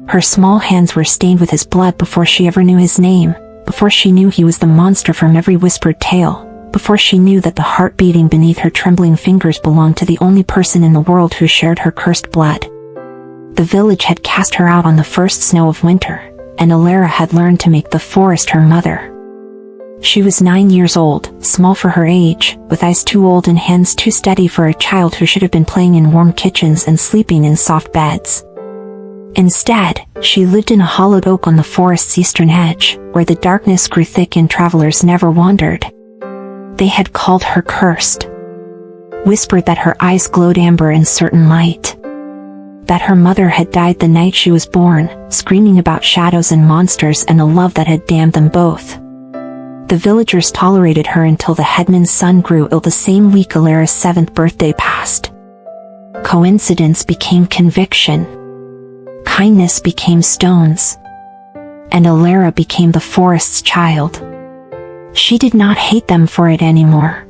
Her small hands were stained with his blood before she ever knew his name, before she knew he was the monster from every whispered tale, before she knew that the heart beating beneath her trembling fingers belonged to the only person in the world who shared her cursed blood. The village had cast her out on the first snow of winter, and Elara had learned to make the forest her mother. She was 9 years old, small for her age, with eyes too old and hands too steady for a child who should have been playing in warm kitchens and sleeping in soft beds. Instead, she lived in a hollowed oak on the forest's eastern edge, where the darkness grew thick and travelers never wandered. They had called her cursed, whispered that her eyes glowed amber in certain light, that her mother had died the night she was born, screaming about shadows and monsters and a love that had damned them both. The villagers tolerated her until the headman's son grew ill the same week Elara's 7th birthday passed. Coincidence became conviction. Kindness became stones. And Elara became the forest's child. She did not hate them for it anymore.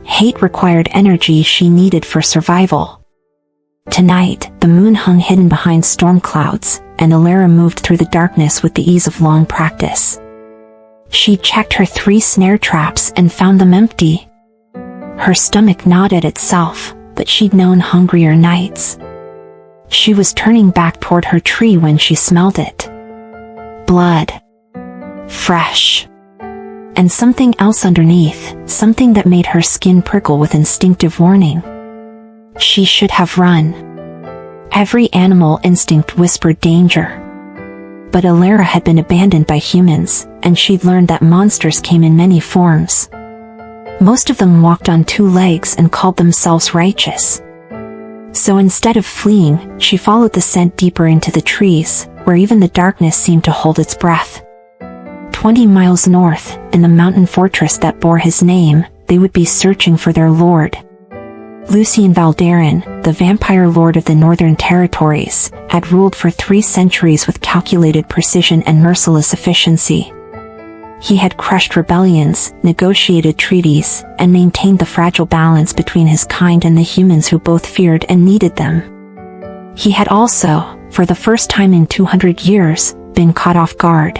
Hate required energy she needed for survival. Tonight, the moon hung hidden behind storm clouds, and Elara moved through the darkness with the ease of long practice. She checked her 3 snare traps and found them empty. Her stomach gnawed at itself, but she'd known hungrier nights. She was turning back toward her tree when she smelled it. Blood. Fresh. And something else underneath, something that made her skin prickle with instinctive warning. She should have run. Every animal instinct whispered danger. But Elara had been abandoned by humans, and she'd learned that monsters came in many forms. Most of them walked on 2 legs and called themselves righteous. So instead of fleeing, she followed the scent deeper into the trees, where even the darkness seemed to hold its breath. 20 miles north, in the mountain fortress that bore his name, they would be searching for their lord. Lucien Valdaren, the vampire lord of the northern territories, had ruled for 3 centuries with calculated precision and merciless efficiency. He had crushed rebellions, negotiated treaties, and maintained the fragile balance between his kind and the humans who both feared and needed them. He had also, for the first time in 200 years, been caught off guard.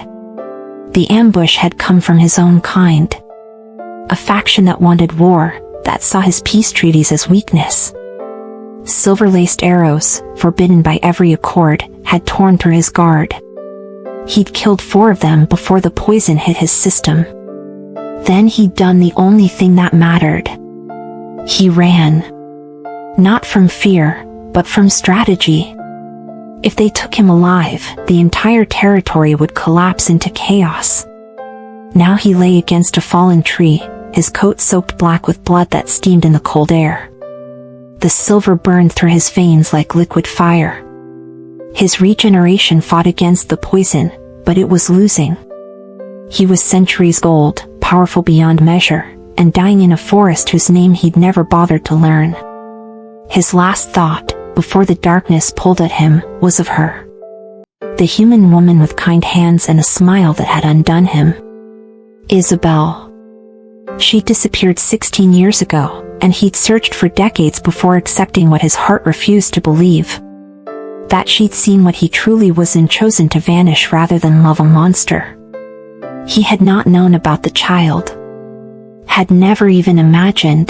The ambush had come from his own kind. A faction that wanted war, that saw his peace treaties as weakness. Silver-laced arrows, forbidden by every accord, had torn through his guard. He'd killed 4 of them before the poison hit his system. Then he'd done the only thing that mattered. He ran. Not from fear, but from strategy. If they took him alive, the entire territory would collapse into chaos. Now he lay against a fallen tree, his coat soaked black with blood that steamed in the cold air. The silver burned through his veins like liquid fire. His regeneration fought against the poison, but it was losing. He was centuries old, powerful beyond measure, and dying in a forest whose name he'd never bothered to learn. His last thought, before the darkness pulled at him, was of her. The human woman with kind hands and a smile that had undone him. Isabel. She disappeared 16 years ago, and he'd searched for decades before accepting what his heart refused to believe. That she'd seen what he truly was and chosen to vanish rather than love a monster. He had not known about the child. Had never even imagined.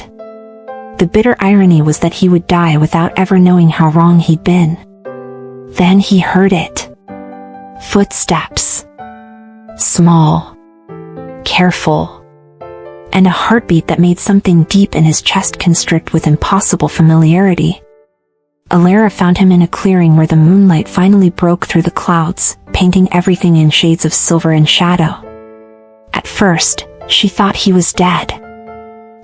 The bitter irony was that he would die without ever knowing how wrong he'd been. Then he heard it. Footsteps. Small. Careful. And a heartbeat that made something deep in his chest constrict with impossible familiarity. Elara found him in a clearing where the moonlight finally broke through the clouds, painting everything in shades of silver and shadow. At first, she thought he was dead.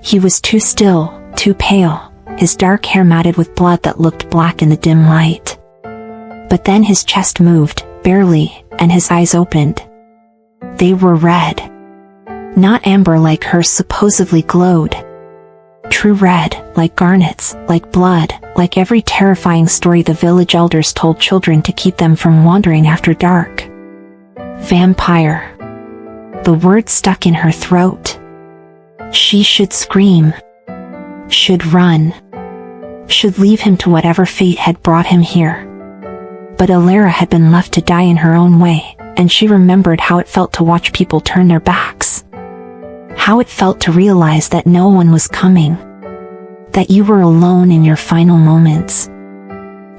He was too still, too pale, his dark hair matted with blood that looked black in the dim light. But then his chest moved, barely, and his eyes opened. They were red. Not amber like hers supposedly glowed. True red, like garnets, like blood, like every terrifying story the village elders told children to keep them from wandering after dark. Vampire. The word stuck in her throat. She should scream. Should run. Should leave him to whatever fate had brought him here. But Elara had been left to die in her own way, and she remembered how it felt to watch people turn their backs. How it felt to realize that no one was coming. That you were alone in your final moments.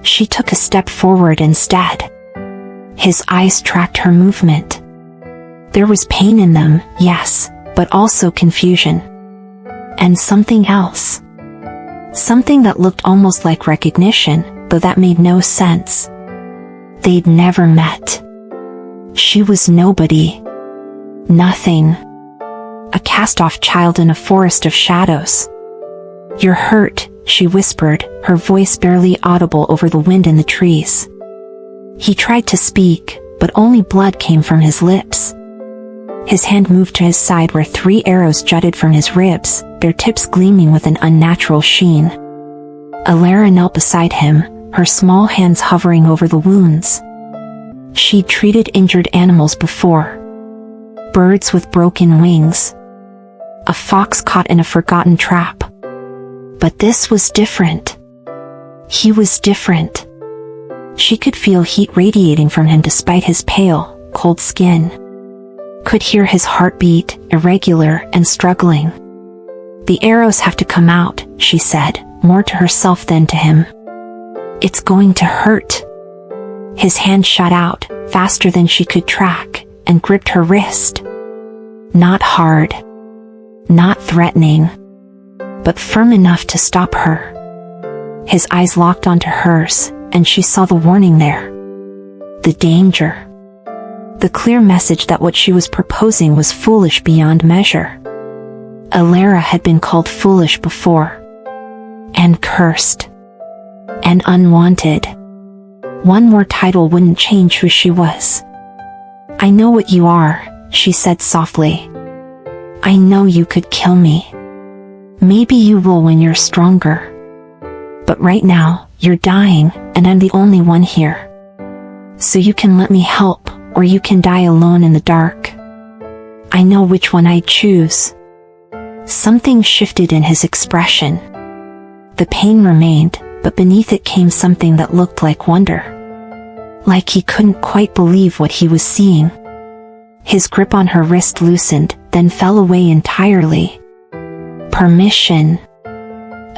She took a step forward instead. His eyes tracked her movement. There was pain in them, yes, but also confusion. And something else. Something that looked almost like recognition, though that made no sense. They'd never met. She was nobody. Nothing. A cast-off child in a forest of shadows. "You're hurt," she whispered, her voice barely audible over the wind in the trees. He tried to speak, but only blood came from his lips. His hand moved to his side where 3 arrows jutted from his ribs, their tips gleaming with an unnatural sheen. Elara knelt beside him, her small hands hovering over the wounds. She'd treated injured animals before. Birds with broken wings. A fox caught in a forgotten trap. But this was different. He was different. She could feel heat radiating from him despite his pale, cold skin. Could hear his heartbeat, irregular and struggling. "The arrows have to come out," she said, more to herself than to him. "It's going to hurt." His hand shot out, faster than she could track, and gripped her wrist. Not hard. Not threatening. But firm enough to stop her. His eyes locked onto hers, and she saw the warning there. The danger. The clear message that what she was proposing was foolish beyond measure. Elara had been called foolish before. And cursed. And unwanted. One more title wouldn't change who she was. "I know what you are," she said softly. "I know you could kill me. Maybe you will when you're stronger. But right now, you're dying, and I'm the only one here. So you can let me help, or you can die alone in the dark. I know which one I'd choose." Something shifted in his expression. The pain remained, but beneath it came something that looked like wonder. Like he couldn't quite believe what he was seeing. His grip on her wrist loosened, then fell away entirely. Permission.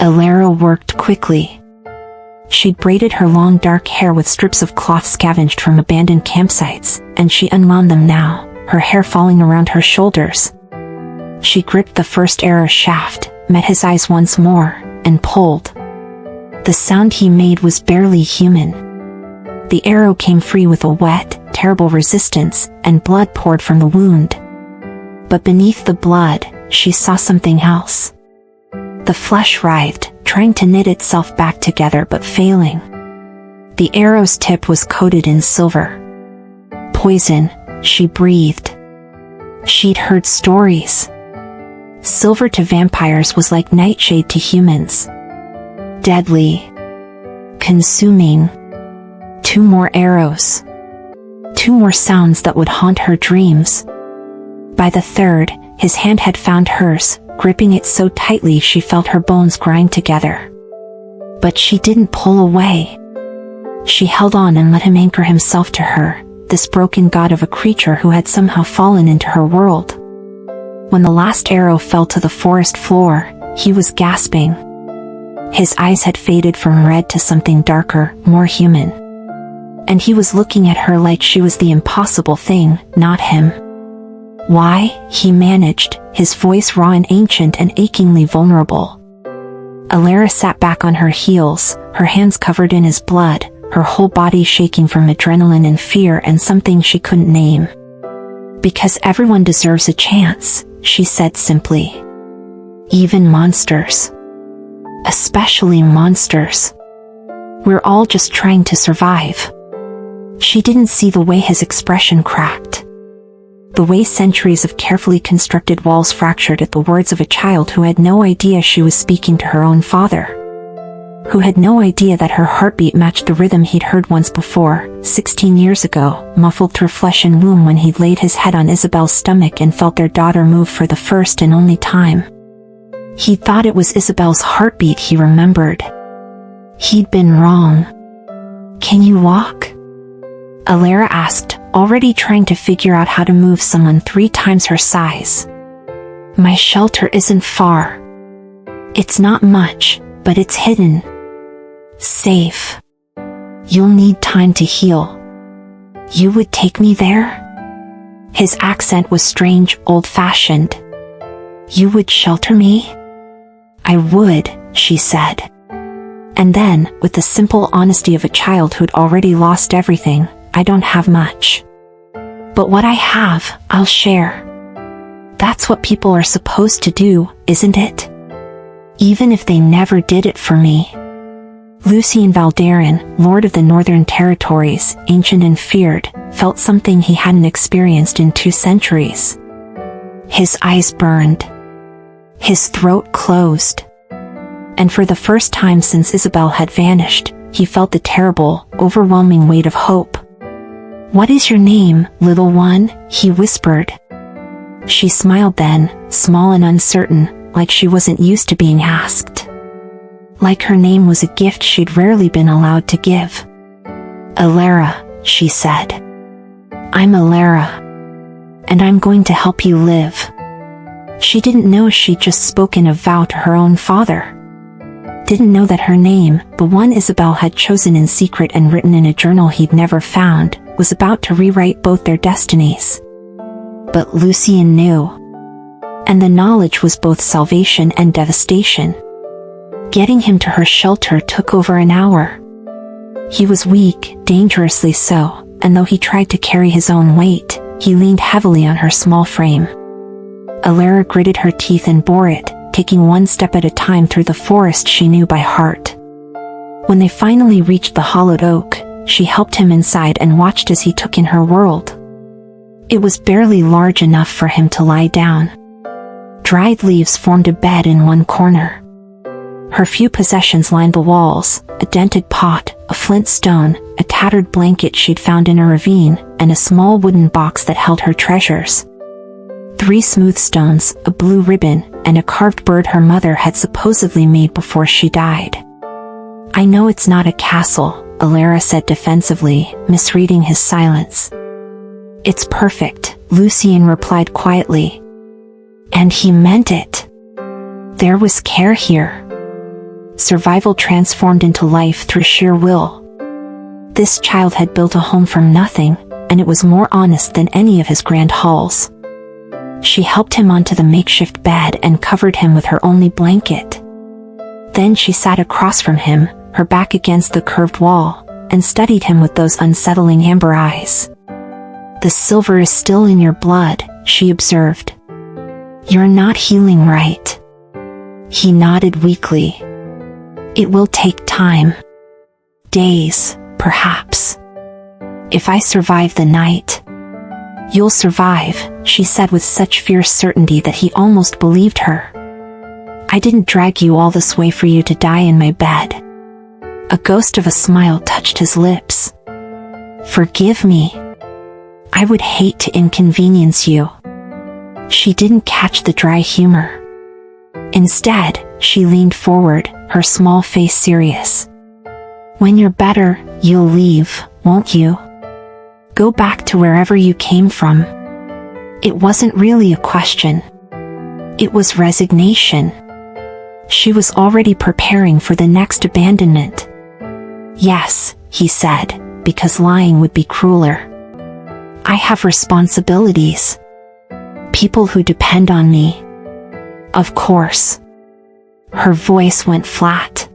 Elara worked quickly. She'd braided her long dark hair with strips of cloth scavenged from abandoned campsites, and she unwound them now, her hair falling around her shoulders. She gripped the first arrow shaft, met his eyes once more, and pulled. The sound he made was barely human. The arrow came free with a wet, terrible resistance, and blood poured from the wound. But beneath the blood, she saw something else. The flesh writhed, trying to knit itself back together but failing. The arrow's tip was coated in silver. Poison, she breathed. She'd heard stories. Silver to vampires was like nightshade to humans. Deadly. Consuming. 2 more arrows. 2 more sounds that would haunt her dreams. By the 3rd, his hand had found hers, gripping it so tightly she felt her bones grind together. But she didn't pull away. She held on and let him anchor himself to her, this broken god of a creature who had somehow fallen into her world. When the last arrow fell to the forest floor, he was gasping. His eyes had faded from red to something darker, more human. And he was looking at her like she was the impossible thing, not him. "Why?" he managed, his voice raw and ancient and achingly vulnerable. Elara sat back on her heels, her hands covered in his blood, her whole body shaking from adrenaline and fear and something she couldn't name. "Because everyone deserves a chance," she said simply. "Even monsters. Especially monsters. We're all just trying to survive." She didn't see the way his expression cracked. The way centuries of carefully constructed walls fractured at the words of a child who had no idea she was speaking to her own father. Who had no idea that her heartbeat matched the rhythm he'd heard once before, 16 years ago, muffled through flesh and womb when he'd laid his head on Isabel's stomach and felt their daughter move for the first and only time. He thought it was Isabel's heartbeat he remembered. He'd been wrong. "Can you walk?" Elara asked, already trying to figure out how to move someone 3 times her size. My shelter isn't far. It's not much, but it's hidden. Safe. You'll need time to heal. You would take me there? His accent was strange, old-fashioned. You would shelter me? I would, she said. And then, with the simple honesty of a child who'd already lost everything, I don't have much. But what I have, I'll share. That's what people are supposed to do, isn't it? Even if they never did it for me. Lucien Valdaren, Lord of the Northern Territories, ancient and feared, felt something he hadn't experienced in 2 centuries. His eyes burned. His throat closed. And for the first time since Isabel had vanished, he felt the terrible, overwhelming weight of hope. What is your name, little one? He whispered. She smiled then, small and uncertain, like she wasn't used to being asked. Like her name was a gift she'd rarely been allowed to give. Elara, she said. I'm Elara. And I'm going to help you live. She didn't know she'd just spoken a vow to her own father. Didn't know that her name, the one Isabel had chosen in secret and written in a journal he'd never found, was about to rewrite both their destinies. But Lucien knew. And the knowledge was both salvation and devastation. Getting him to her shelter took over an hour. He was weak, dangerously so, and though he tried to carry his own weight, he leaned heavily on her small frame. Elara gritted her teeth and bore it, taking 1 step at a time through the forest she knew by heart. When they finally reached the hollowed oak, she helped him inside and watched as he took in her world. It was barely large enough for him to lie down. Dried leaves formed a bed in one corner. Her few possessions lined the walls, a dented pot, a flint stone, a tattered blanket she'd found in a ravine, and a small wooden box that held her treasures. 3 smooth stones, a blue ribbon, and a carved bird her mother had supposedly made before she died. I know it's not a castle, Elara said defensively, misreading his silence. It's perfect, Lucien replied quietly. And he meant it. There was care here. Survival transformed into life through sheer will. This child had built a home from nothing, and it was more honest than any of his grand halls. She helped him onto the makeshift bed and covered him with her only blanket. Then she sat across from him, her back against the curved wall, and studied him with those unsettling amber eyes. The silver is still in your blood, she observed. You're not healing right. He nodded weakly. It will take time. Days, perhaps. If I survive the night. You'll survive, she said with such fierce certainty that he almost believed her. I didn't drag you all this way for you to die in my bed. A ghost of a smile touched his lips. Forgive me. I would hate to inconvenience you. She didn't catch the dry humor. Instead, she leaned forward, her small face serious. When you're better, you'll leave, won't you? Go back to wherever you came from. It wasn't really a question. It was resignation. She was already preparing for the next abandonment. Yes, he said, because lying would be crueler. I have responsibilities. People who depend on me. Of course. Her voice went flat.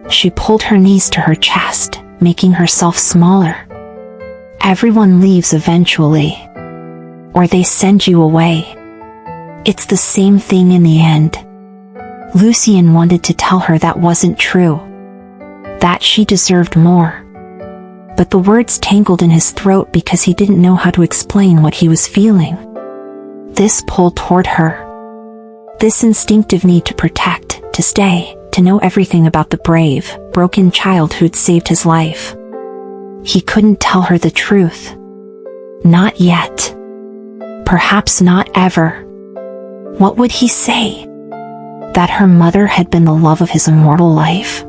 She pulled her knees to her chest, making herself smaller. Everyone leaves eventually. Or they send you away. It's the same thing in the end. Lucien wanted to tell her that wasn't true. That she deserved more. But the words tangled in his throat because he didn't know how to explain what he was feeling. This pull toward her. This instinctive need to protect, to stay, to know everything about the brave, broken child who'd saved his life. He couldn't tell her the truth. Not yet. Perhaps not ever. What would he say? That her mother had been the love of his immortal life?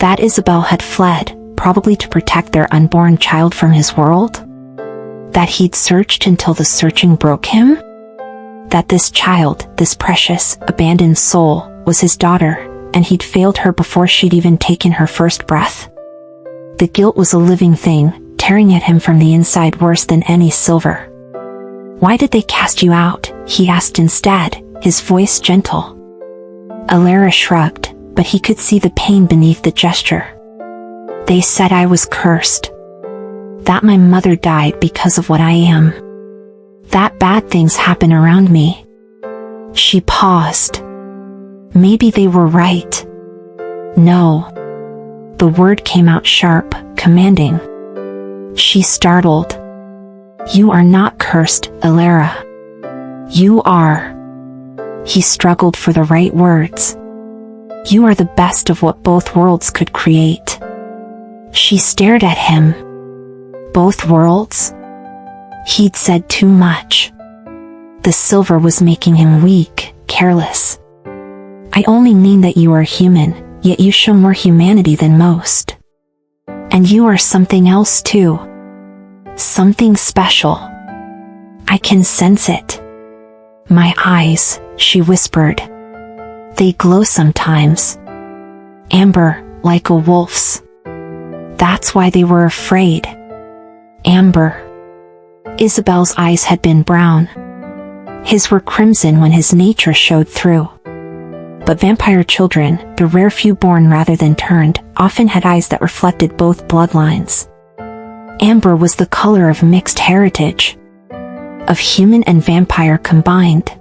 That Isabel had fled, probably to protect their unborn child from his world? That he'd searched until the searching broke him? That this child, this precious, abandoned soul, was his daughter, and he'd failed her before she'd even taken her first breath? The guilt was a living thing, tearing at him from the inside worse than any silver. "Why did they cast you out?" he asked instead, his voice gentle. Elara shrugged, but he could see the pain beneath the gesture. "They said I was cursed. That my mother died because of what I am. That bad things happen around me." She paused. Maybe they were right. "No." The word came out sharp, commanding. She startled. "You are not cursed, Elara. You are." He struggled for the right words. "You are the best of what both worlds could create." She stared at him. Both worlds? He'd said too much. The silver was making him weak, careless. "I only mean that you are human, yet you show more humanity than most. And you are something else too. Something special. I can sense it." "My eyes," she whispered. "They glow sometimes. Amber, like a wolf's. That's why they were afraid." Amber. Isabel's eyes had been brown. His were crimson when his nature showed through. But vampire children, the rare few born rather than turned, often had eyes that reflected both bloodlines. Amber was the color of mixed heritage. Of human and vampire combined.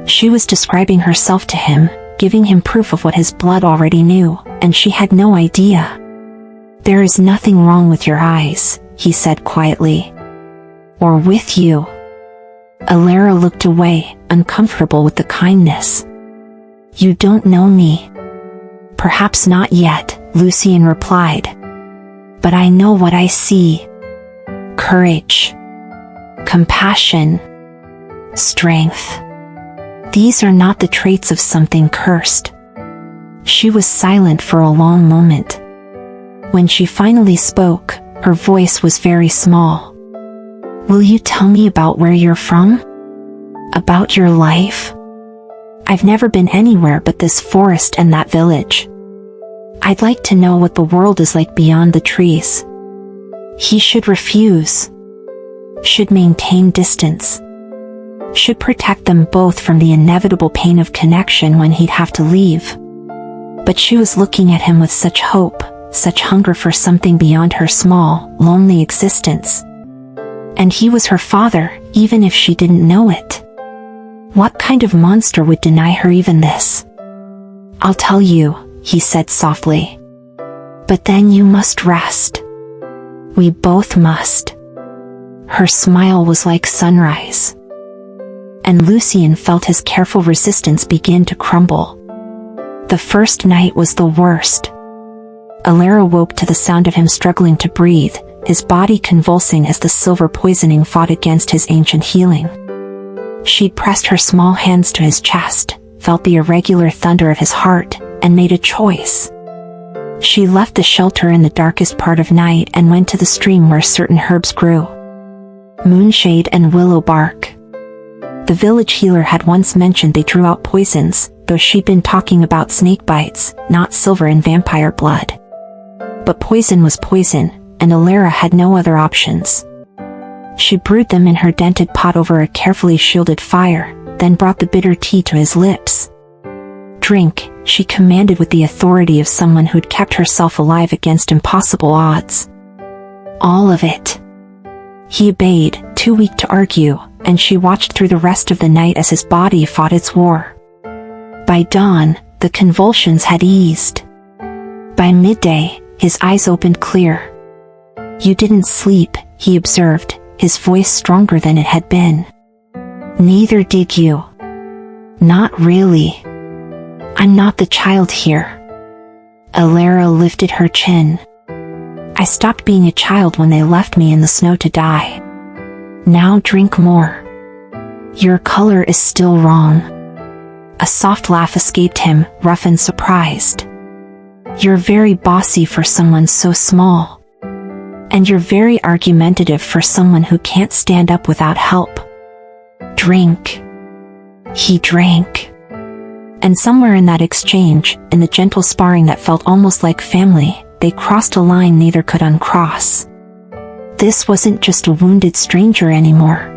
She was describing herself to him, giving him proof of what his blood already knew, and she had no idea. "There is nothing wrong with your eyes," he said quietly. "Or with you." Elara looked away, uncomfortable with the kindness. "You don't know me." "Perhaps not yet," Lucien replied. "But I know what I see. Courage. Compassion. Strength. These are not the traits of something cursed." She was silent for a long moment. When she finally spoke, her voice was very small. "Will you tell me about where you're from? About your life? I've never been anywhere but this forest and that village. I'd like to know what the world is like beyond the trees." He should refuse. Should maintain distance. Should protect them both from the inevitable pain of connection when he'd have to leave. But she was looking at him with such hope, such hunger for something beyond her small, lonely existence. And he was her father, even if she didn't know it. What kind of monster would deny her even this? "I'll tell you," he said softly. "But then you must rest. We both must." Her smile was like sunrise. And Lucien felt his careful resistance begin to crumble. The first night was the worst. Elara woke to the sound of him struggling to breathe, his body convulsing as the silver poisoning fought against his ancient healing. She'd pressed her small hands to his chest, felt the irregular thunder of his heart, and made a choice. She left the shelter in the darkest part of night and went to the stream where certain herbs grew. Moonshade and willow bark. The village healer had once mentioned they drew out poisons, though she'd been talking about snake bites, not silver and vampire blood. But poison was poison, and Elara had no other options. She brewed them in her dented pot over a carefully shielded fire, then brought the bitter tea to his lips. "Drink," she commanded with the authority of someone who'd kept herself alive against impossible odds. "All of it." He obeyed, too weak to argue, and she watched through the rest of the night as his body fought its war. By dawn, the convulsions had eased. By midday, his eyes opened clear. "You didn't sleep," he observed, his voice stronger than it had been. "Neither did you." "Not really. I'm not the child here." Elara lifted her chin. "I stopped being a child when they left me in the snow to die. Now drink more. Your color is still wrong." A soft laugh escaped him, rough and surprised. You're very bossy for someone so small. And you're very argumentative for someone who can't stand up without help. Drink. He drank. And somewhere in that exchange, in the gentle sparring that felt almost like family, they crossed a line neither could uncross. This wasn't just a wounded stranger anymore.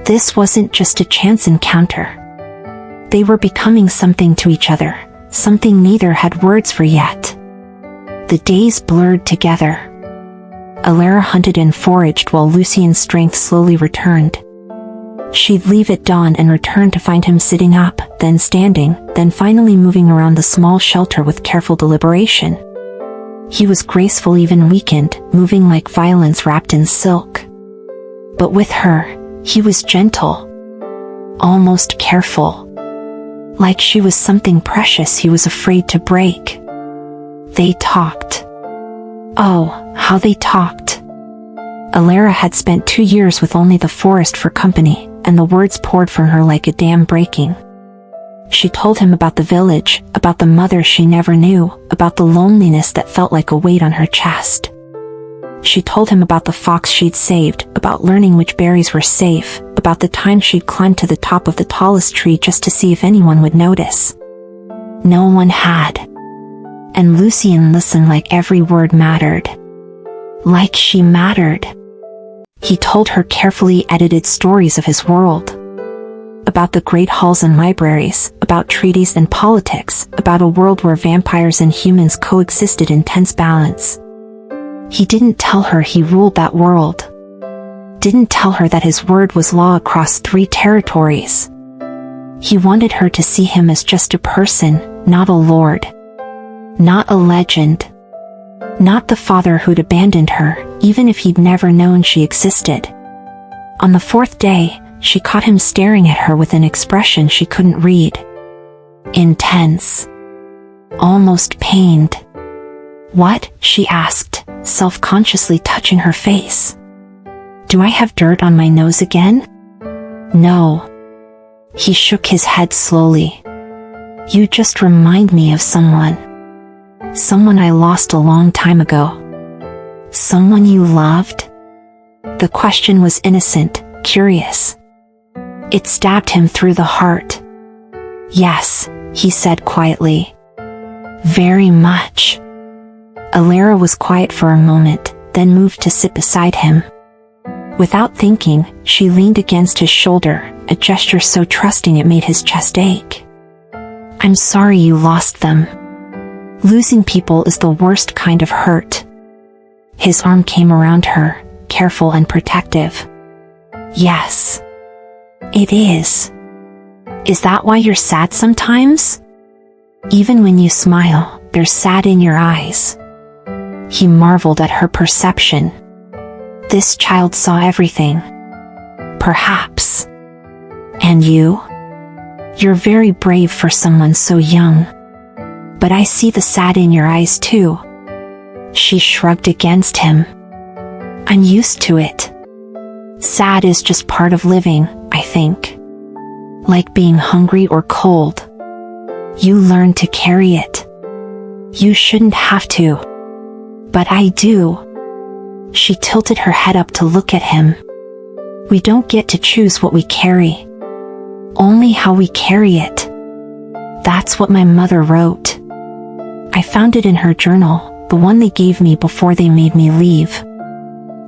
This wasn't just a chance encounter. They were becoming something to each other, something neither had words for yet. The days blurred together. Elara hunted and foraged while Lucien's strength slowly returned. She'd leave at dawn and return to find him sitting up, then standing, then finally moving around the small shelter with careful deliberation. He was graceful even weakened, moving like violence wrapped in silk. But with her, he was gentle, almost careful. Like she was something precious he was afraid to break. They talked. Oh, how they talked. Elara had spent 2 years with only the forest for company, and the words poured from her like a dam breaking. She told him about the village, about the mother she never knew, about the loneliness that felt like a weight on her chest. She told him about the fox she'd saved, about learning which berries were safe, about the time she'd climbed to the top of the tallest tree just to see if anyone would notice. No one had. And Lucien listened like every word mattered. Like she mattered. He told her carefully edited stories of his world. About the great halls and libraries, about treaties and politics, about a world where vampires and humans coexisted in tense balance. He didn't tell her he ruled that world. Didn't tell her that his word was law across 3 territories. He wanted her to see him as just a person, not a lord. Not a legend. Not the father who'd abandoned her, even if he'd never known she existed. On the 4th day, she caught him staring at her with an expression she couldn't read. Intense. Almost pained. What? She asked, self-consciously touching her face. Do I have dirt on my nose again? No. He shook his head slowly. You just remind me of someone. Someone I lost a long time ago. Someone you loved? The question was innocent, curious. It stabbed him through the heart. Yes, he said quietly. Very much. Elara was quiet for a moment, then moved to sit beside him. Without thinking, she leaned against his shoulder, a gesture so trusting it made his chest ache. I'm sorry you lost them. Losing people is the worst kind of hurt. His arm came around her, careful and protective. Yes. It is. Is that why you're sad sometimes? Even when you smile, there's sad in your eyes. He marveled at her perception. This child saw everything. Perhaps. And you? You're very brave for someone so young. But I see the sad in your eyes too. She shrugged against him. I'm used to it. Sad is just part of living, I think. Like being hungry or cold. You learn to carry it. You shouldn't have to. But I do. She tilted her head up to look at him. We don't get to choose what we carry. Only how we carry it. That's what my mother wrote. I found it in her journal, the one they gave me before they made me leave.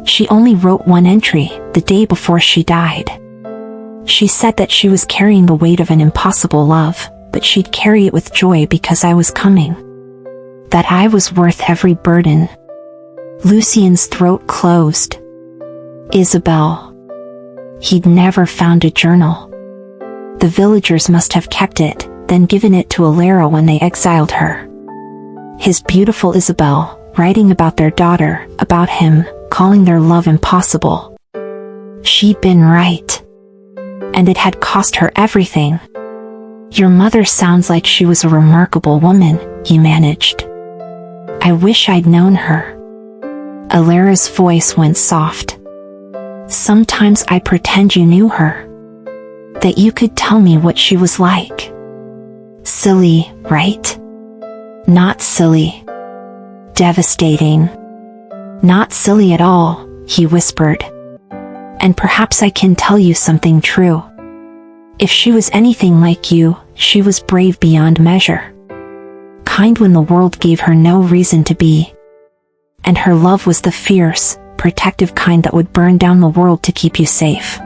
She only wrote one entry, the day before she died. She said that she was carrying the weight of an impossible love, but she'd carry it with joy because I was coming. That I was worth every burden. Lucien's throat closed. Isabel. He'd never found a journal. The villagers must have kept it, then given it to Elara when they exiled her. His beautiful Isabel, writing about their daughter, about him, calling their love impossible. She'd been right. And it had cost her everything. Your mother sounds like she was a remarkable woman, he managed. I wish I'd known her. Elara's voice went soft. Sometimes I pretend you knew her. That you could tell me what she was like. Silly, right? Not silly. Devastating. Not silly at all, he whispered. And perhaps I can tell you something true. If she was anything like you, she was brave beyond measure. Kind when the world gave her no reason to be. And her love was the fierce, protective kind that would burn down the world to keep you safe.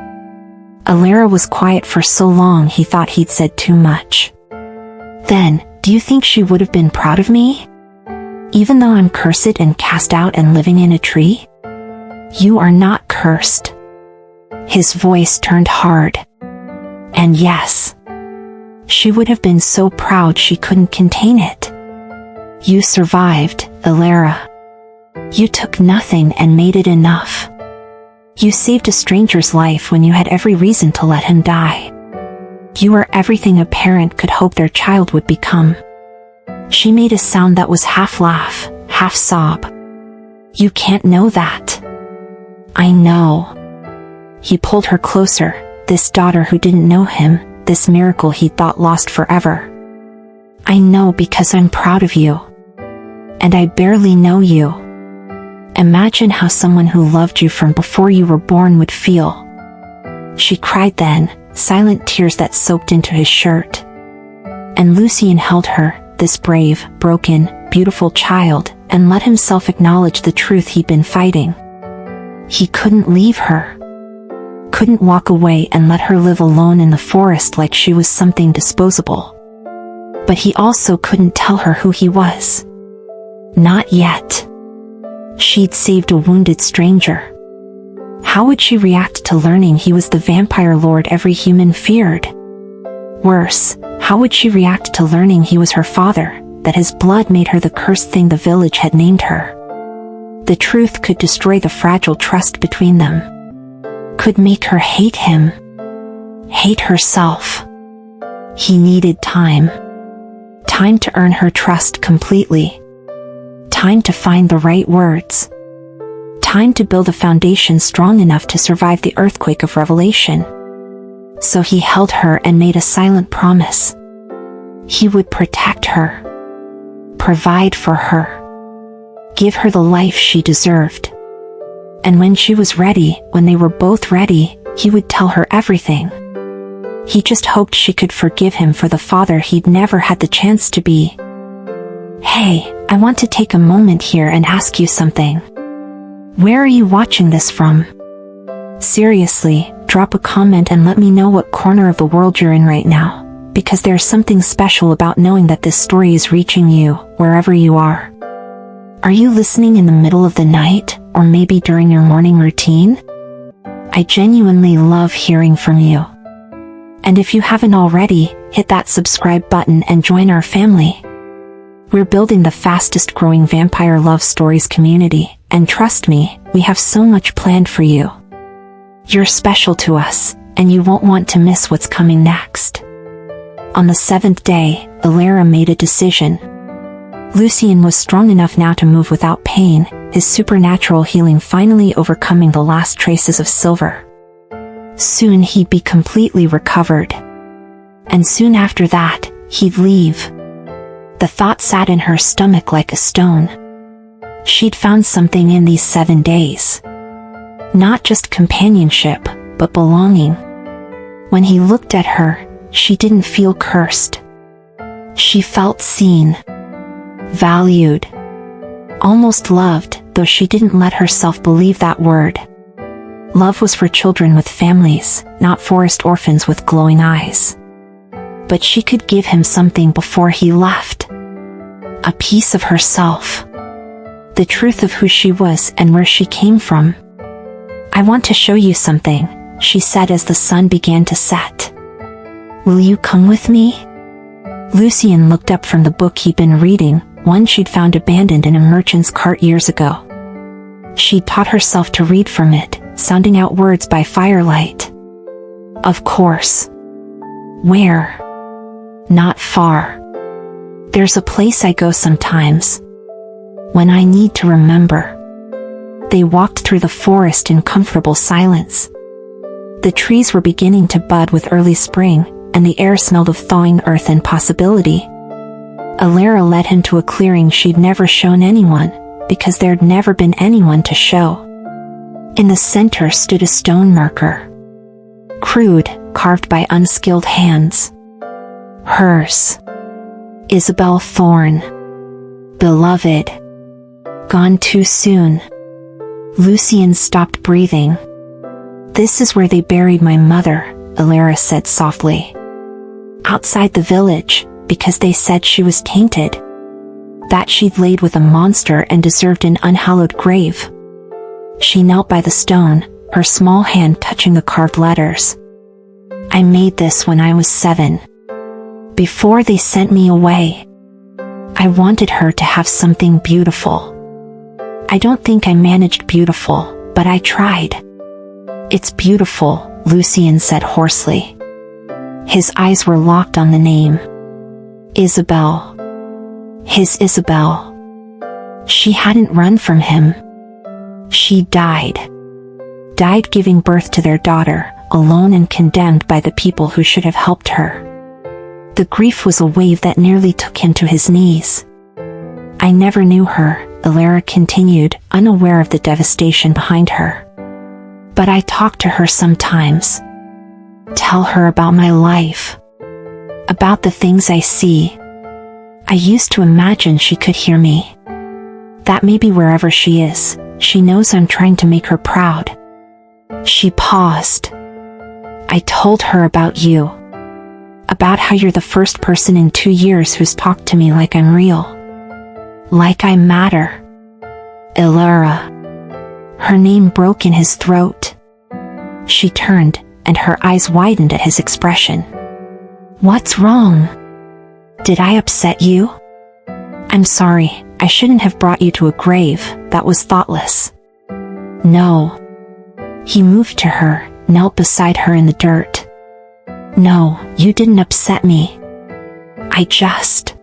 Elara was quiet for so long he thought he'd said too much. Then, do you think she would have been proud of me? Even though I'm cursed and cast out and living in a tree? You are not cursed. His voice turned hard. And yes, she would have been so proud she couldn't contain it. You survived, Elara. You took nothing and made it enough. You saved a stranger's life when you had every reason to let him die. You were everything a parent could hope their child would become. She made a sound that was half laugh, half sob. You can't know that. I know. He pulled her closer, this daughter who didn't know him, this miracle he thought lost forever. I know because I'm proud of you. And I barely know you. Imagine how someone who loved you from before you were born would feel. She cried then, silent tears that soaked into his shirt. And Lucien held her, this brave, broken, beautiful child, and let himself acknowledge the truth he'd been fighting. He couldn't leave her. Couldn't walk away and let her live alone in the forest like she was something disposable. But he also couldn't tell her who he was. Not yet. She'd saved a wounded stranger. How would she react to learning he was the vampire lord every human feared? Worse, how would she react to learning he was her father, that his blood made her the cursed thing the village had named her? The truth could destroy the fragile trust between them. Could make her hate him. Hate herself. He needed time. Time to earn her trust completely. Time to find the right words. Time to build a foundation strong enough to survive the earthquake of revelation. So he held her and made a silent promise. He would protect her. Provide for her. Give her the life she deserved. And when she was ready, when they were both ready, he would tell her everything. He just hoped she could forgive him for the father he'd never had the chance to be. Hey, I want to take a moment here and ask you something. Where are you watching this from? Seriously, drop a comment and let me know what corner of the world you're in right now, because there's something special about knowing that this story is reaching you, wherever you are. Are you listening in the middle of the night, or maybe during your morning routine? I genuinely love hearing from you. And if you haven't already, hit that subscribe button and join our family. We're building the fastest growing vampire love stories community, and trust me, we have so much planned for you. You're special to us, and you won't want to miss what's coming next. On the 7th day, Elara made a decision. Lucien was strong enough now to move without pain, his supernatural healing finally overcoming the last traces of silver. Soon he'd be completely recovered. And soon after that, he'd leave. The thought sat in her stomach like a stone. She'd found something in these 7 days. Not just companionship, but belonging. When he looked at her, she didn't feel cursed. She felt seen. Valued. Almost loved, though she didn't let herself believe that word. Love was for children with families, not forest orphans with glowing eyes. But she could give him something before he left. A piece of herself. The truth of who she was and where she came from. I want to show you something, she said as the sun began to set. Will you come with me? Lucien looked up from the book he'd been reading, one she'd found abandoned in a merchant's cart years ago. She'd taught herself to read from it, sounding out words by firelight. Of course. Where? Not far. There's a place I go sometimes. When I need to remember. They walked through the forest in comfortable silence. The trees were beginning to bud with early spring, and the air smelled of thawing earth and possibility. Elara led him to a clearing she'd never shown anyone, because there'd never been anyone to show. In the center stood a stone marker. Crude, carved by unskilled hands. Hers. Isabel Thorne. Beloved. Gone too soon. Lucien stopped breathing. This is where they buried my mother, Elara said softly. Outside the village, because they said she was tainted. That she'd laid with a monster and deserved an unhallowed grave. She knelt by the stone, her small hand touching the carved letters. I made this when I was 7. Before they sent me away. I wanted her to have something beautiful. I don't think I managed beautiful, but I tried. It's beautiful, Lucien said hoarsely. His eyes were locked on the name. Isabel. His Isabel. She hadn't run from him. She died. Died giving birth to their daughter, alone and condemned by the people who should have helped her. The grief was a wave that nearly took him to his knees. I never knew her, Elara continued, unaware of the devastation behind her. But I talk to her sometimes. Tell her about my life. About the things I see. I used to imagine she could hear me. That maybe wherever she is, she knows I'm trying to make her proud. She paused. I told her about you. About how you're the first person in 2 years who's talked to me like I'm real. Like I matter. Elara. Her name broke in his throat. She turned, and her eyes widened at his expression. What's wrong? Did I upset you? I'm sorry, I shouldn't have brought you to a grave, that was thoughtless. No. He moved to her, knelt beside her in the dirt. No, you didn't upset me. I just...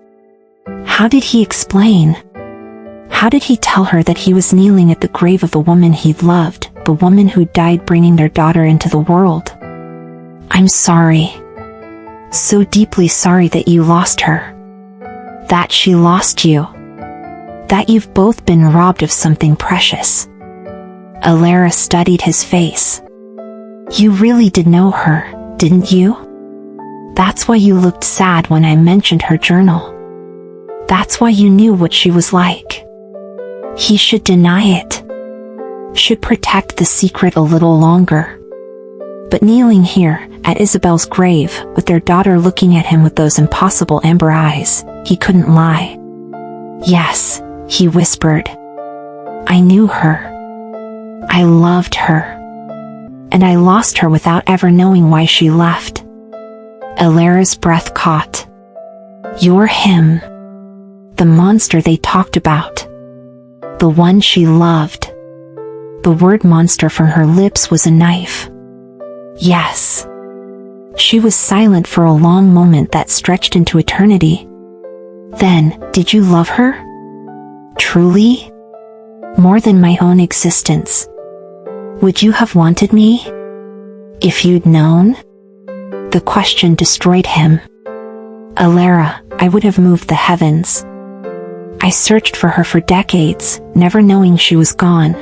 How did he explain? How did he tell her that he was kneeling at the grave of the woman he'd loved, the woman who died bringing their daughter into the world? I'm sorry. So deeply sorry that you lost her. That she lost you. That you've both been robbed of something precious. Elara studied his face. You really did know her, didn't you? That's why you looked sad when I mentioned her journal. That's why you knew what she was like. He should deny it. Should protect the secret a little longer. But kneeling here, at Isabel's grave, with their daughter looking at him with those impossible amber eyes, he couldn't lie. Yes, he whispered. I knew her. I loved her. And I lost her without ever knowing why she left. Elara's breath caught. You're him. The monster they talked about. The one she loved. The word monster from her lips was a knife. Yes. She was silent for a long moment that stretched into eternity. Then, did you love her? Truly? More than my own existence. Would you have wanted me? If you'd known? The question destroyed him. Elara, I would have moved the heavens. I searched for her for decades, never knowing she was gone.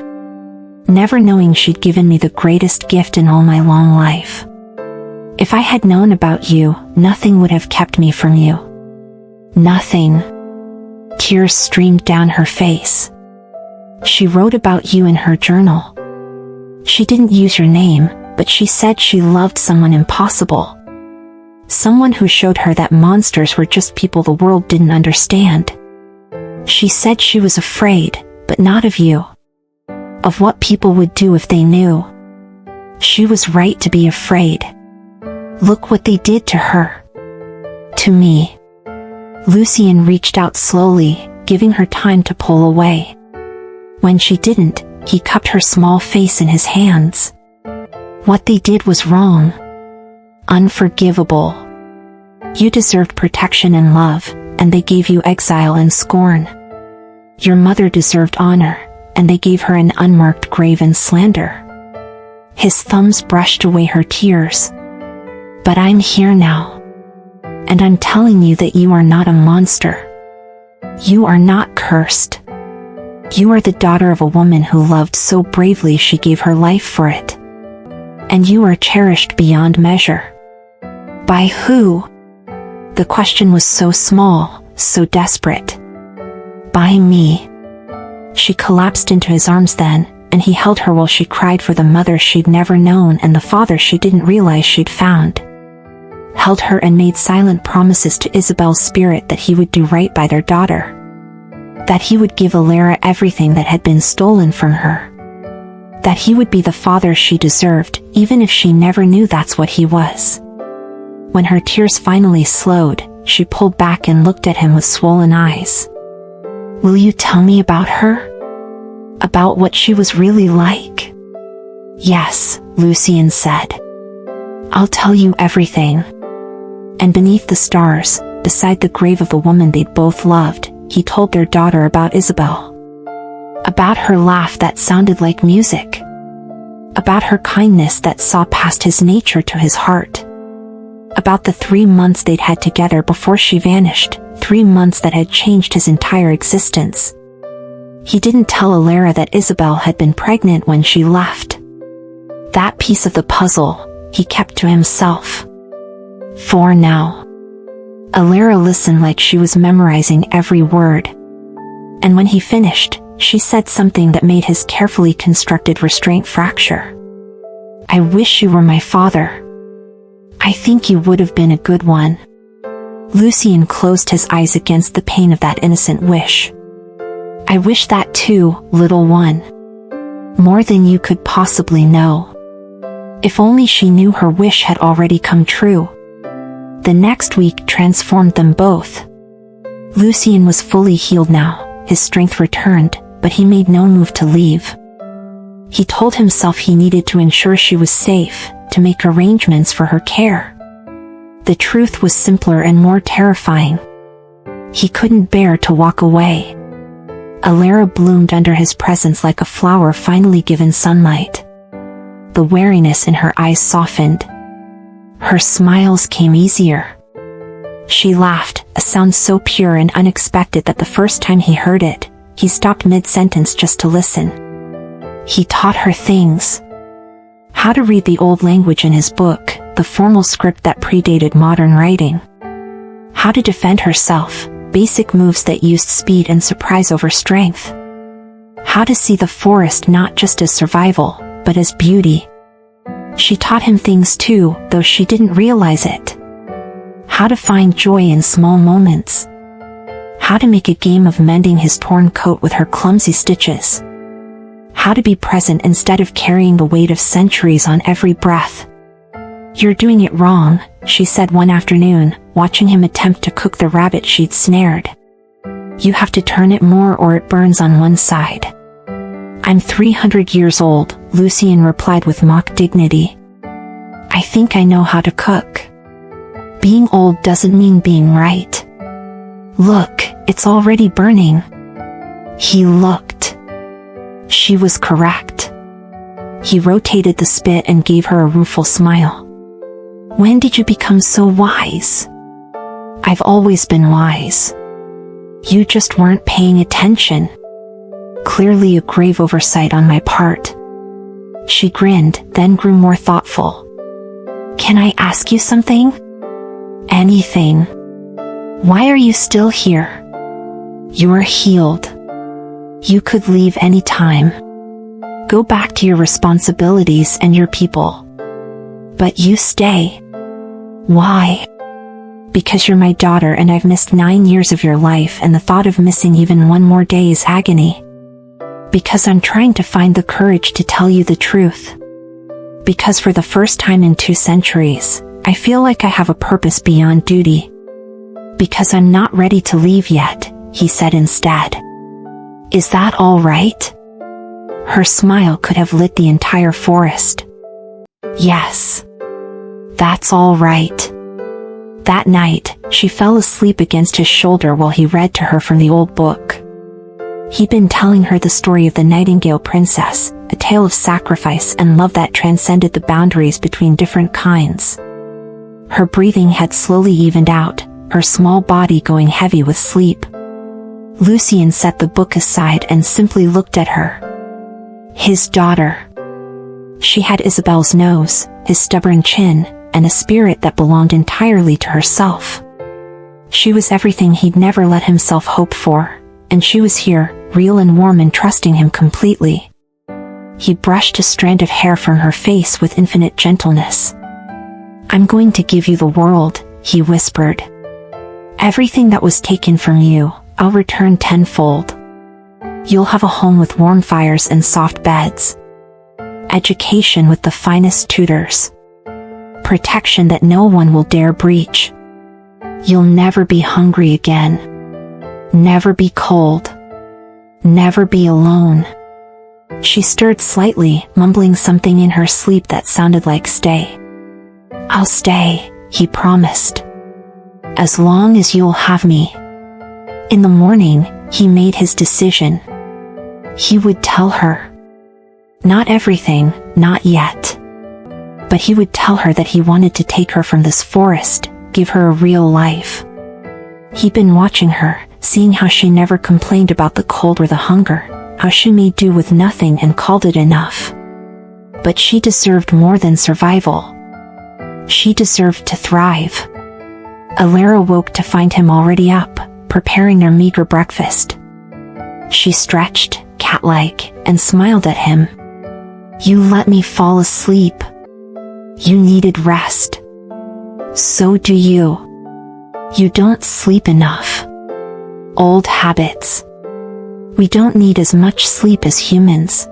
Never knowing she'd given me the greatest gift in all my long life. If I had known about you, nothing would have kept me from you. Nothing. Tears streamed down her face. She wrote about you in her journal. She didn't use your name, but she said she loved someone impossible. Someone who showed her that monsters were just people the world didn't understand. She said she was afraid, but not of you. Of what people would do if they knew. She was right to be afraid. Look what they did to her. To me. Lucien reached out slowly, giving her time to pull away. When she didn't, he cupped her small face in his hands. What they did was wrong. Unforgivable. You deserved protection and love, and they gave you exile and scorn. Your mother deserved honor, and they gave her an unmarked grave and slander. His thumbs brushed away her tears. But I'm here now. And I'm telling you that you are not a monster. You are not cursed. You are the daughter of a woman who loved so bravely she gave her life for it. And you are cherished beyond measure. By who? The question was so small, so desperate. By me. She collapsed into his arms then, and he held her while she cried for the mother she'd never known and the father she didn't realize she'd found. Held her and made silent promises to Isabel's spirit that he would do right by their daughter. That he would give Elara everything that had been stolen from her. That he would be the father she deserved, even if she never knew that's what he was. When her tears finally slowed, she pulled back and looked at him with swollen eyes. Will you tell me about her? About what she was really like? Yes, Lucien said. I'll tell you everything. And beneath the stars, beside the grave of the woman they'd both loved, he told their daughter about Isabel. About her laugh that sounded like music. About her kindness that saw past his nature to his heart. About the 3 months they'd had together before she vanished, 3 months that had changed his entire existence. He didn't tell Elara that Isabel had been pregnant when she left. That piece of the puzzle, he kept to himself. For now. Elara listened like she was memorizing every word. And when he finished, she said something that made his carefully constructed restraint fracture. I wish you were my father. I think you would have been a good one. Lucien closed his eyes against the pain of that innocent wish. I wish that too, little one. More than you could possibly know. If only she knew her wish had already come true. The next week transformed them both. Lucien was fully healed now, his strength returned, but he made no move to leave. He told himself he needed to ensure she was safe, to make arrangements for her care. The truth was simpler and more terrifying. He couldn't bear to walk away. Elara bloomed under his presence like a flower finally given sunlight. The wariness in her eyes softened. Her smiles came easier. She laughed, a sound so pure and unexpected that the first time he heard it, he stopped mid-sentence just to listen. He taught her things. How to read the old language in his book, the formal script that predated modern writing. How to defend herself, basic moves that used speed and surprise over strength. How to see the forest not just as survival, but as beauty. She taught him things too, though she didn't realize it. How to find joy in small moments. How to make a game of mending his torn coat with her clumsy stitches. How to be present instead of carrying the weight of centuries on every breath. You're doing it wrong, she said one afternoon, watching him attempt to cook the rabbit she'd snared. You have to turn it more or it burns on one side. I'm 300 years old, Lucien replied with mock dignity. I think I know how to cook. Being old doesn't mean being right. Look, it's already burning. He looked. She was correct. He rotated the spit and gave her a rueful smile. When did you become so wise? I've always been wise. You just weren't paying attention. Clearly a grave oversight on my part. She grinned, then grew more thoughtful. Can I ask you something? Anything. Why are you still here? You are healed. You could leave any time. Go back to your responsibilities and your people. But you stay. Why? Because you're my daughter and I've missed 9 years of your life and the thought of missing even one more day is agony. Because I'm trying to find the courage to tell you the truth. Because for the first time in 2 centuries, I feel like I have a purpose beyond duty. Because I'm not ready to leave yet, he said instead. Is that all right? Her smile could have lit the entire forest. Yes. That's all right. That night, she fell asleep against his shoulder while he read to her from the old book. He'd been telling her the story of the Nightingale Princess, a tale of sacrifice and love that transcended the boundaries between different kinds. Her breathing had slowly evened out, her small body going heavy with sleep. Lucien set the book aside and simply looked at her. His daughter. She had Isabel's nose, his stubborn chin, and a spirit that belonged entirely to herself. She was everything he'd never let himself hope for, and she was here, real and warm and trusting him completely. He brushed a strand of hair from her face with infinite gentleness. "I'm going to give you the world," he whispered. "Everything that was taken from you, I'll return tenfold. You'll have a home with warm fires and soft beds. Education with the finest tutors. Protection that no one will dare breach. You'll never be hungry again. Never be cold. Never be alone." She stirred slightly, mumbling something in her sleep that sounded like stay. "I'll stay," he promised. "As long as you'll have me." In the morning, he made his decision. He would tell her. Not everything, not yet. But he would tell her that he wanted to take her from this forest, give her a real life. He'd been watching her, seeing how she never complained about the cold or the hunger, how she made do with nothing and called it enough. But she deserved more than survival. She deserved to thrive. Elara woke to find him already up, preparing their meager breakfast. She stretched, cat-like, and smiled at him. "You let me fall asleep. You needed rest. So do you. You don't sleep enough. Old habits. We don't need as much sleep as humans."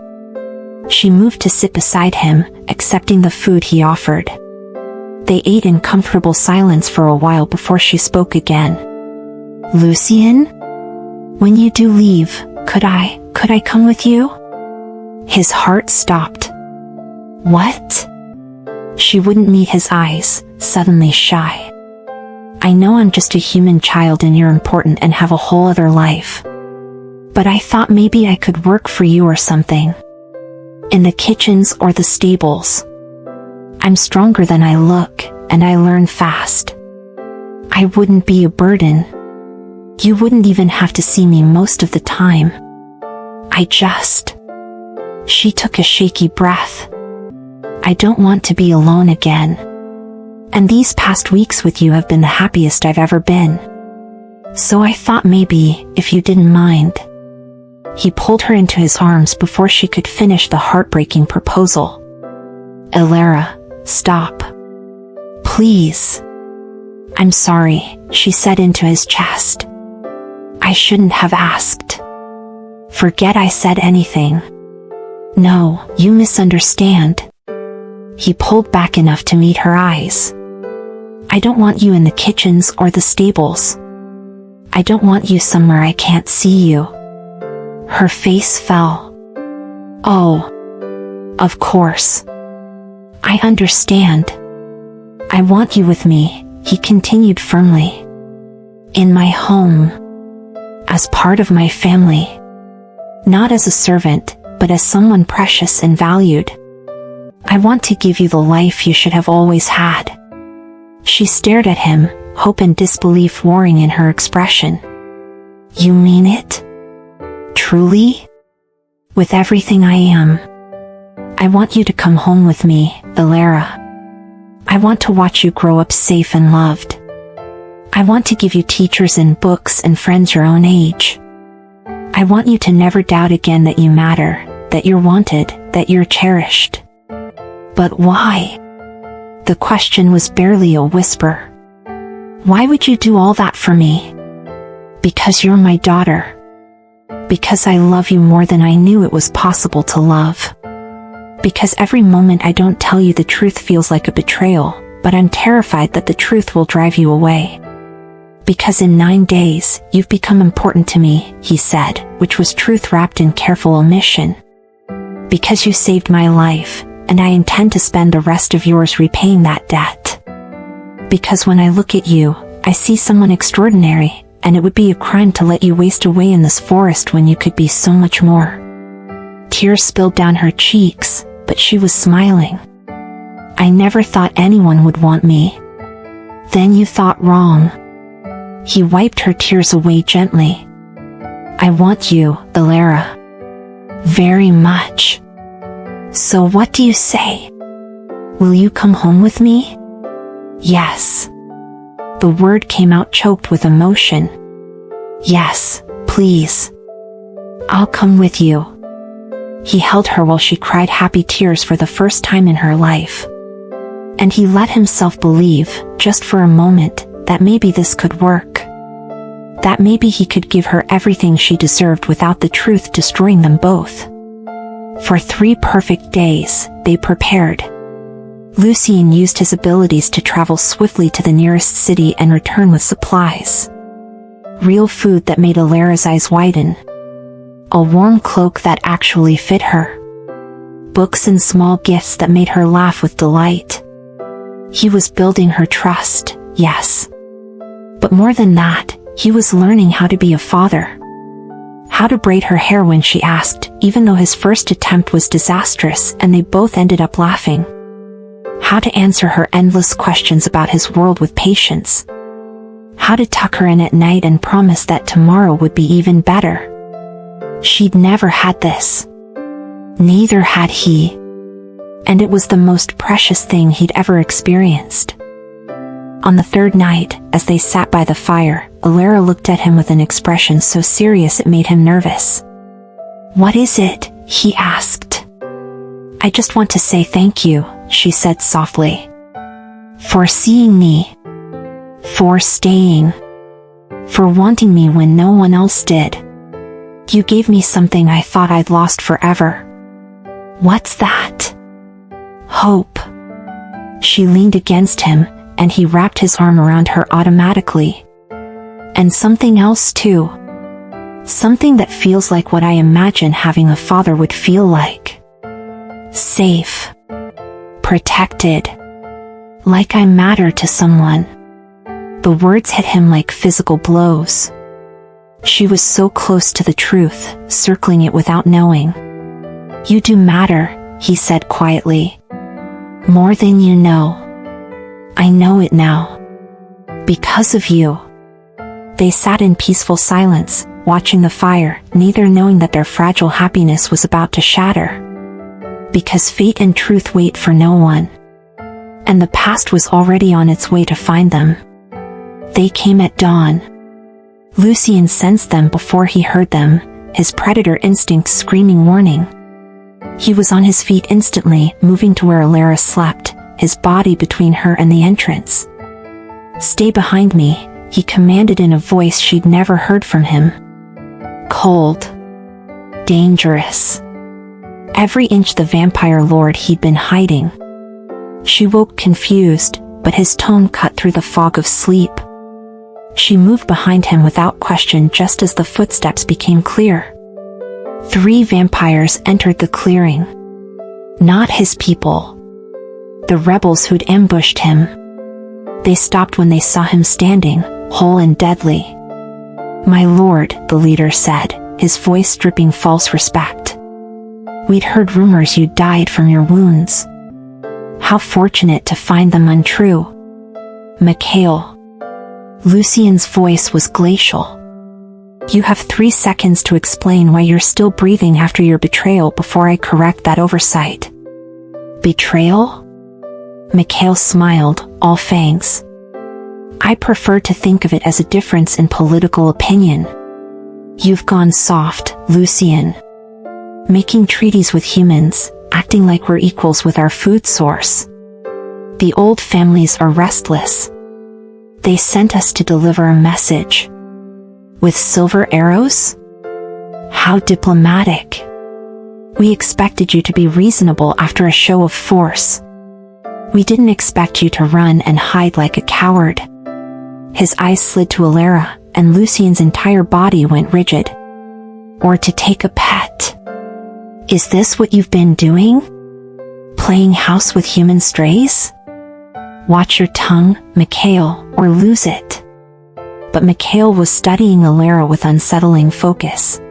She moved to sit beside him, accepting the food he offered. They ate in comfortable silence for a while before she spoke again. "Lucien? When you do leave, could I come with you?" His heart stopped. "What?" She wouldn't meet his eyes, suddenly shy. "I know I'm just a human child and you're important and have a whole other life. But I thought maybe I could work for you or something. In the kitchens or the stables. I'm stronger than I look, and I learn fast. I wouldn't be a burden. You wouldn't even have to see me most of the time. I just..." She took a shaky breath. "I don't want to be alone again. And these past weeks with you have been the happiest I've ever been. So I thought maybe, if you didn't mind." He pulled her into his arms before she could finish the heartbreaking proposal. "Elara, stop. Please." "I'm sorry," she said into his chest. "I shouldn't have asked. Forget I said anything. No, you misunderstand." He pulled back enough to meet her eyes. "I don't want you in the kitchens or the stables. I don't want you somewhere I can't see you." Her face fell. "Oh, of course. I understand. I want you with me," he continued firmly. "In my home. As part of my family. Not as a servant, but as someone precious and valued. I want to give you the life you should have always had." She stared at him, hope and disbelief warring in her expression. "You mean it? Truly? With everything I am? I want you to come home with me, Elara. I want to watch you grow up safe and loved. I want to give you teachers and books and friends your own age. I want you to never doubt again that you matter, that you're wanted, that you're cherished." "But why?" The question was barely a whisper. "Why would you do all that for me?" "Because you're my daughter. Because I love you more than I knew it was possible to love. Because every moment I don't tell you the truth feels like a betrayal, but I'm terrified that the truth will drive you away. Because in 9 days, you've become important to me," he said, which was truth wrapped in careful omission. "Because you saved my life, and I intend to spend the rest of yours repaying that debt. Because when I look at you, I see someone extraordinary, and it would be a crime to let you waste away in this forest when you could be so much more." Tears spilled down her cheeks, but she was smiling. "I never thought anyone would want me." "Then you thought wrong." He wiped her tears away gently. I want you, Elara. Very much. So what do you say? Will you come home with me? Yes. The word came out choked with emotion. Yes, please. I'll come with you. He held her while she cried happy tears for the first time in her life. And he let himself believe, just for a moment, that maybe this could work. That maybe he could give her everything she deserved without the truth destroying them both. For 3 perfect days, they prepared. Lucien used his abilities to travel swiftly to the nearest city and return with supplies. Real food that made Elara's eyes widen. A warm cloak that actually fit her. Books and small gifts that made her laugh with delight. He was building her trust, yes. But more than that, he was learning how to be a father. How to braid her hair when she asked, even though his first attempt was disastrous and they both ended up laughing. How to answer her endless questions about his world with patience. How to tuck her in at night and promise that tomorrow would be even better. She'd never had this. Neither had he. And it was the most precious thing he'd ever experienced. On the 3rd night, as they sat by the fire, Elara looked at him with an expression so serious it made him nervous. What is it? He asked. I just want to say thank you, she said softly. For seeing me. For staying. For wanting me when no one else did. You gave me something I thought I'd lost forever. What's that? Hope. She leaned against him, and he wrapped his arm around her automatically. And something else too. Something that feels like what I imagine having a father would feel like. Safe. Protected. Like I matter to someone. The words hit him like physical blows. She was so close to the truth, circling it without knowing. You do matter, he said quietly. More than you know. I know it now. Because of you. They sat in peaceful silence, watching the fire, neither knowing that their fragile happiness was about to shatter. Because fate and truth wait for no one. And the past was already on its way to find them. They came at dawn. Lucien sensed them before he heard them, his predator instinct screaming warning. He was on his feet instantly, moving to where Elara slept, his body between her and the entrance. Stay behind me, he commanded in a voice she'd never heard from him. Cold. Dangerous. Every inch the vampire lord he'd been hiding. She woke confused, but his tone cut through the fog of sleep. She moved behind him without question just as the footsteps became clear. 3 vampires entered the clearing. Not his people. The rebels who'd ambushed him. They stopped when they saw him standing, whole and deadly. My lord, the leader said, his voice dripping false respect. We'd heard rumors you died from your wounds. How fortunate to find them untrue. Mikhail. Lucien's voice was glacial. You have 3 seconds to explain why you're still breathing after your betrayal before I correct that oversight. Betrayal? Mikhail smiled, all fangs. I prefer to think of it as a difference in political opinion. You've gone soft, Lucien. Making treaties with humans, acting like we're equals with our food source. The old families are restless. They sent us to deliver a message. With silver arrows? How diplomatic. We expected you to be reasonable after a show of force. We didn't expect you to run and hide like a coward. His eyes slid to Elara, and Lucien's entire body went rigid. Or to take a pet. Is this what you've been doing? Playing house with human strays? Watch your tongue, Mikhail, or lose it. But Mikhail was studying Elara with unsettling focus.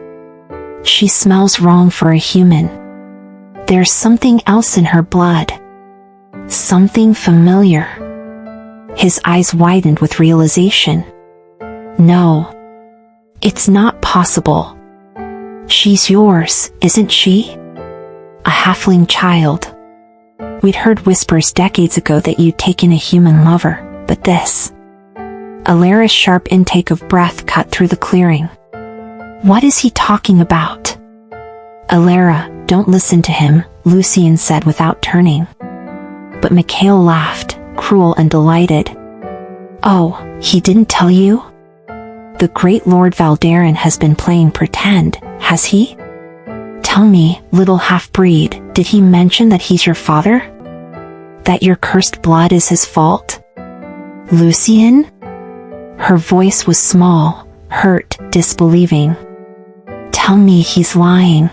She smells wrong for a human. There's something else in her blood. Something familiar. His eyes widened with realization. No. It's not possible. impossible. She's yours, isn't she? A halfling child. We'd heard whispers decades ago that you'd taken a human lover, but this... Elara's sharp intake of breath cut through the clearing. What is he talking about? Elara, don't listen to him, Lucien said without turning. But Mikhail laughed, cruel and delighted. Oh, he didn't tell you? The great Lord Valdaren has been playing pretend, has he? Tell me, little half-breed, did he mention that he's your father? That your cursed blood is his fault? Lucien? Her voice was small, hurt, disbelieving. Tell me he's lying.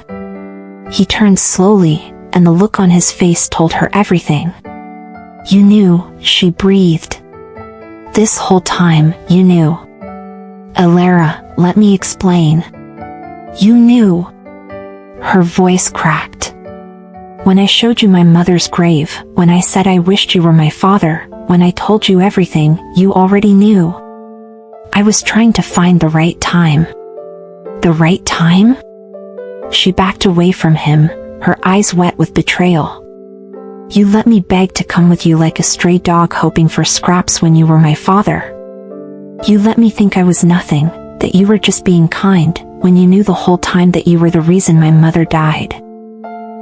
He turned slowly, and the look on his face told her everything. You knew, she breathed. This whole time, you knew. Elara, let me explain. You knew. Her voice cracked. When I showed you my mother's grave, when I said I wished you were my father, when I told you everything, you already knew. I was trying to find the right time. The right time? She backed away from him, her eyes wet with betrayal. You let me beg to come with you like a stray dog hoping for scraps when you were my father. You let me think I was nothing, that you were just being kind, when you knew the whole time that you were the reason my mother died.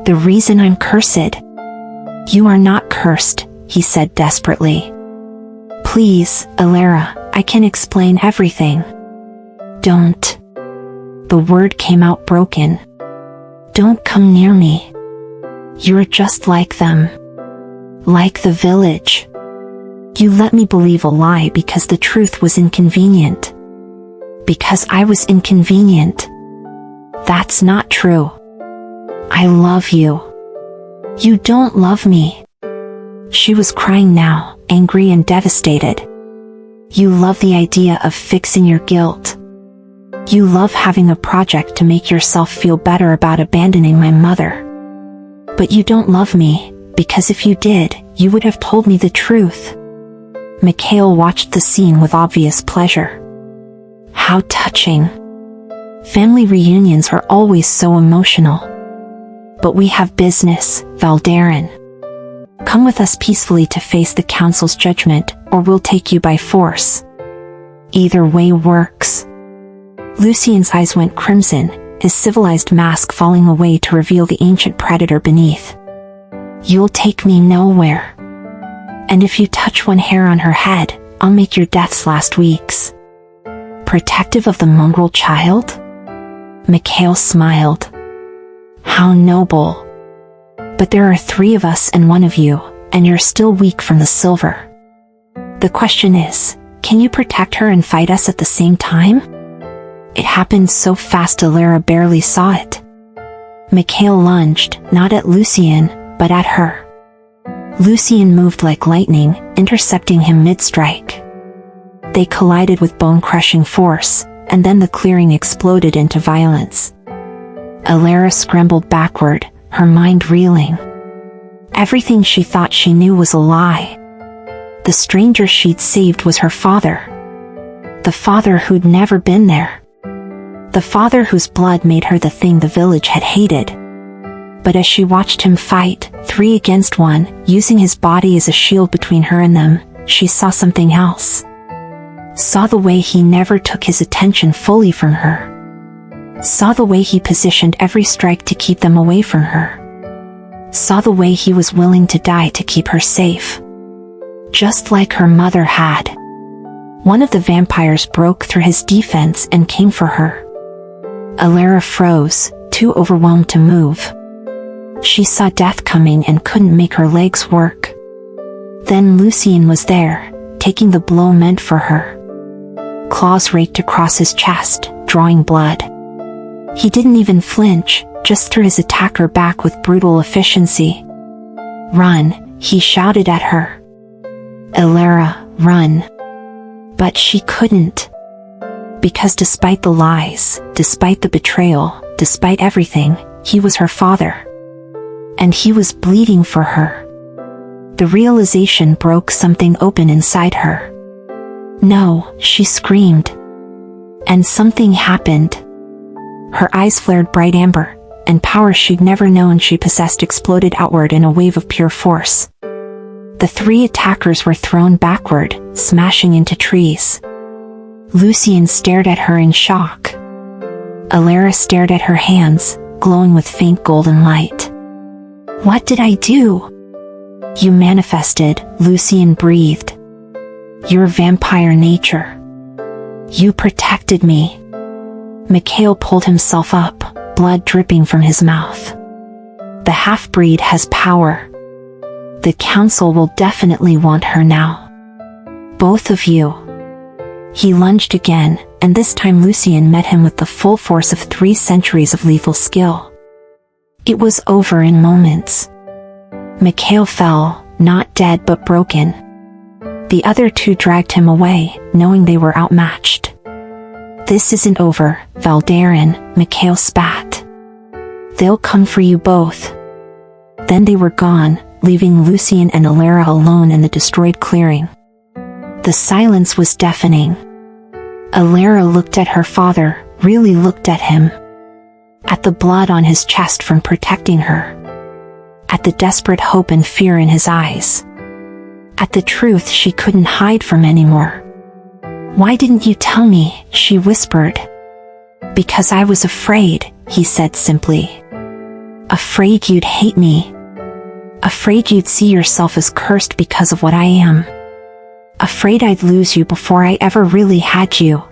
The reason I'm cursed. You are not cursed, he said desperately. Please, Elara, I can explain everything. Don't. The word came out broken. Don't come near me. You're just like them. Like the village. You let me believe a lie because the truth was inconvenient. Because I was inconvenient. That's not true. I love you. You don't love me. She was crying now, angry and devastated. You love the idea of fixing your guilt. You love having a project to make yourself feel better about abandoning my mother. But you don't love me, because if you did, you would have told me the truth. Mikhail watched the scene with obvious pleasure. How touching. Family reunions are always so emotional. But we have business, Valdaren. Come with us peacefully to face the council's judgment, or we'll take you by force. Either way works. Lucien's eyes went crimson, his civilized mask falling away to reveal the ancient predator beneath. You'll take me nowhere. And if you touch one hair on her head, I'll make your deaths last weeks. Protective of the mongrel child? Mikhail smiled. How noble. But there are 3 of us and 1 of you, and you're still weak from the silver. The question is, can you protect her and fight us at the same time? It happened so fast Elara barely saw it. Mikhail lunged, not at Lucien, but at her. Lucien moved like lightning, intercepting him mid-strike. They collided with bone-crushing force, and then the clearing exploded into violence. Elara scrambled backward, her mind reeling. Everything she thought she knew was a lie. The stranger she'd saved was her father. The father who'd never been there. The father whose blood made her the thing the village had hated. But as she watched him fight, 3 against 1, using his body as a shield between her and them, she saw something else. Saw the way he never took his attention fully from her. Saw the way he positioned every strike to keep them away from her. Saw the way he was willing to die to keep her safe. Just like her mother had. One of the vampires broke through his defense and came for her. Elara froze, too overwhelmed to move. She saw death coming and couldn't make her legs work. Then Lucien was there, taking the blow meant for her. Claws raked across his chest, drawing blood. He didn't even flinch, just threw his attacker back with brutal efficiency. Run, he shouted at her. Elara, run. But she couldn't. Because despite the lies, despite the betrayal, despite everything, he was her father. And he was bleeding for her. The realization broke something open inside her. No, she screamed. And something happened. Her eyes flared bright amber, and power she'd never known she possessed exploded outward in a wave of pure force. The three attackers were thrown backward, smashing into trees. Lucien stared at her in shock. Elara stared at her hands, glowing with faint golden light. "What did I do?" "You manifested," Lucien breathed. "Your vampire nature. You protected me." Mikhail pulled himself up, blood dripping from his mouth. "The half-breed has power. The council will definitely want her now. Both of you." He lunged again, and this time Lucien met him with the full force of 3 centuries of lethal skill. It was over in moments. Mikhail fell, not dead but broken. The other 2 dragged him away, knowing they were outmatched. "This isn't over, Valdaren," Mikhail spat. "They'll come for you both." Then they were gone, leaving Lucien and Elara alone in the destroyed clearing. The silence was deafening. Elara looked at her father, really looked at him. At the blood on his chest from protecting her. At the desperate hope and fear in his eyes. At the truth she couldn't hide from anymore. "Why didn't you tell me?" she whispered. "Because I was afraid," he said simply. "Afraid you'd hate me. Afraid you'd see yourself as cursed because of what I am. Afraid I'd lose you before I ever really had you.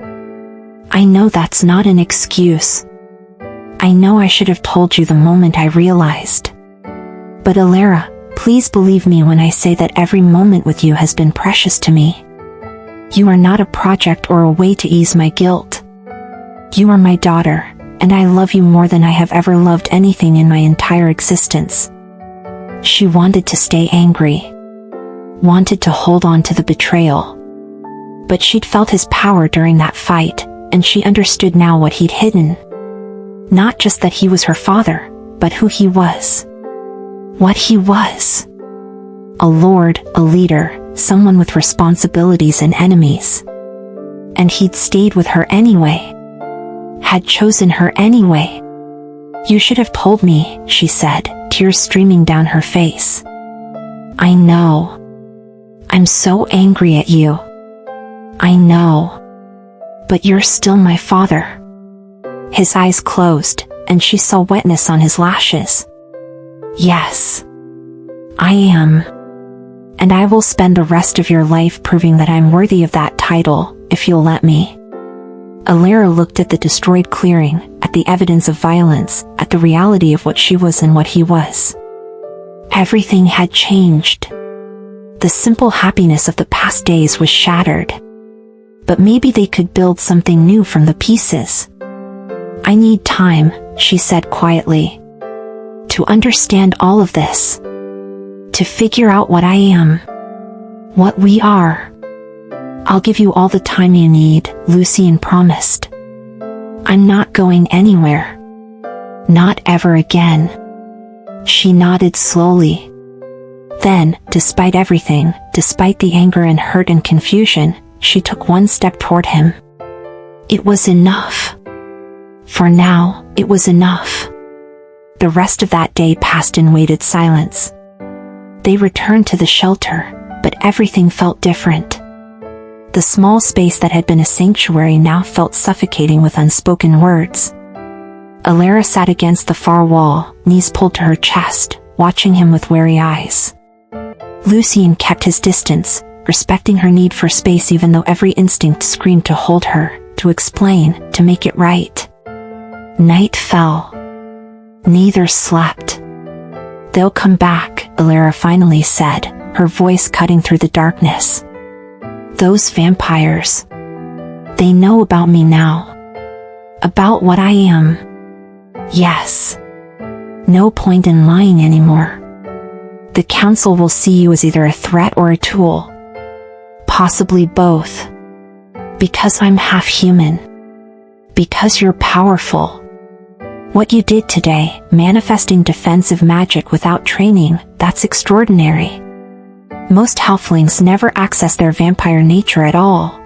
I know that's not an excuse. I know I should have told you the moment I realized. But Elara, please believe me when I say that every moment with you has been precious to me. You are not a project or a way to ease my guilt. You are my daughter, and I love you more than I have ever loved anything in my entire existence." She wanted to stay angry. Wanted to hold on to the betrayal. But she'd felt his power during that fight, and she understood now what he'd hidden. Not just that he was her father, but who he was. What he was. A lord, a leader, someone with responsibilities and enemies. And he'd stayed with her anyway. Had chosen her anyway. "You should have told me," she said, tears streaming down her face. "I know. I'm so angry at you. I know. But you're still my father." His eyes closed, and she saw wetness on his lashes. "Yes. I am. And I will spend the rest of your life proving that I'm worthy of that title, if you'll let me." Elara looked at the destroyed clearing, at the evidence of violence, at the reality of what she was and what he was. Everything had changed. The simple happiness of the past days was shattered. But maybe they could build something new from the pieces. "I need time," she said quietly. "To understand all of this. To figure out what I am. What we are." "I'll give you all the time you need," Lucien promised. "I'm not going anywhere. Not ever again." She nodded slowly. Then, despite everything, despite the anger and hurt and confusion, she took one step toward him. It was enough. For now, it was enough. The rest of that day passed in weighted silence. They returned to the shelter, but everything felt different. The small space that had been a sanctuary now felt suffocating with unspoken words. Elara sat against the far wall, knees pulled to her chest, watching him with wary eyes. Lucien kept his distance, respecting her need for space even though every instinct screamed to hold her, to explain, to make it right. Night fell. Neither slept. "They'll come back," Elara finally said, her voice cutting through the darkness. "Those vampires. They know about me now. About what I am. Yes. No point in lying anymore. The council will see you as either a threat or a tool. Possibly both. Because I'm half human. Because you're powerful. What you did today, manifesting defensive magic without training, that's extraordinary. Most halflings never access their vampire nature at all."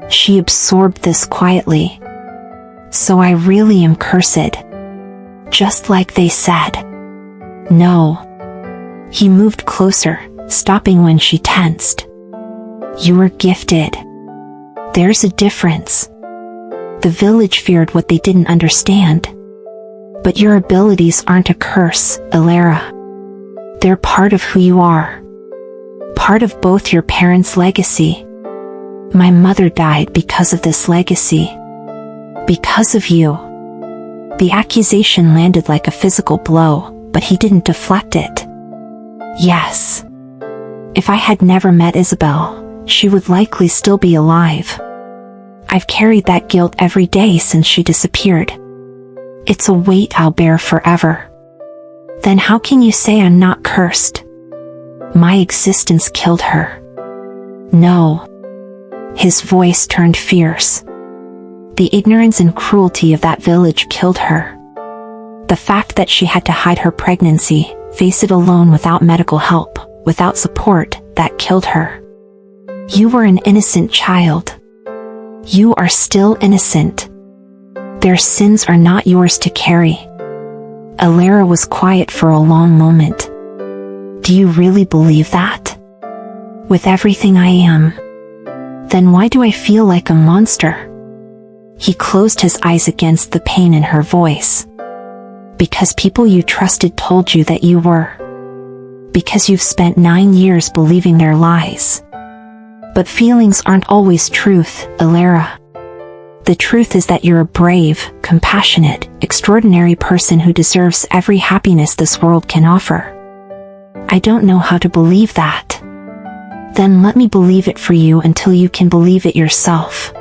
She absorbed this quietly. So I really am cursed. Just like they said. No. He moved closer, stopping when she tensed. You were gifted. There's a difference. The village feared what they didn't understand. But your abilities aren't a curse, Elara. They're part of who you are. Part of both your parents' legacy. My mother died because of this legacy. Because of you. The accusation landed like a physical blow, but he didn't deflect it. Yes. If I had never met Isabel, she would likely still be alive. I've carried that guilt every day since she disappeared. It's a weight I'll bear forever. Then how can you say I'm not cursed? My existence killed her. No. His voice turned fierce. The ignorance and cruelty of that village killed her. The fact that she had to hide her pregnancy, face it alone without medical help, without support, that killed her. You were an innocent child. You are still innocent. Their sins are not yours to carry. Elara was quiet for a long moment. Do you really believe that? With everything I am? Then why do I feel like a monster? He closed his eyes against the pain in her voice. Because people you trusted told you that you were. Because you've spent 9 years believing their lies. But feelings aren't always truth, Elara. The truth is that you're a brave, compassionate, extraordinary person who deserves every happiness this world can offer. I don't know how to believe that. Then let me believe it for you until you can believe it yourself.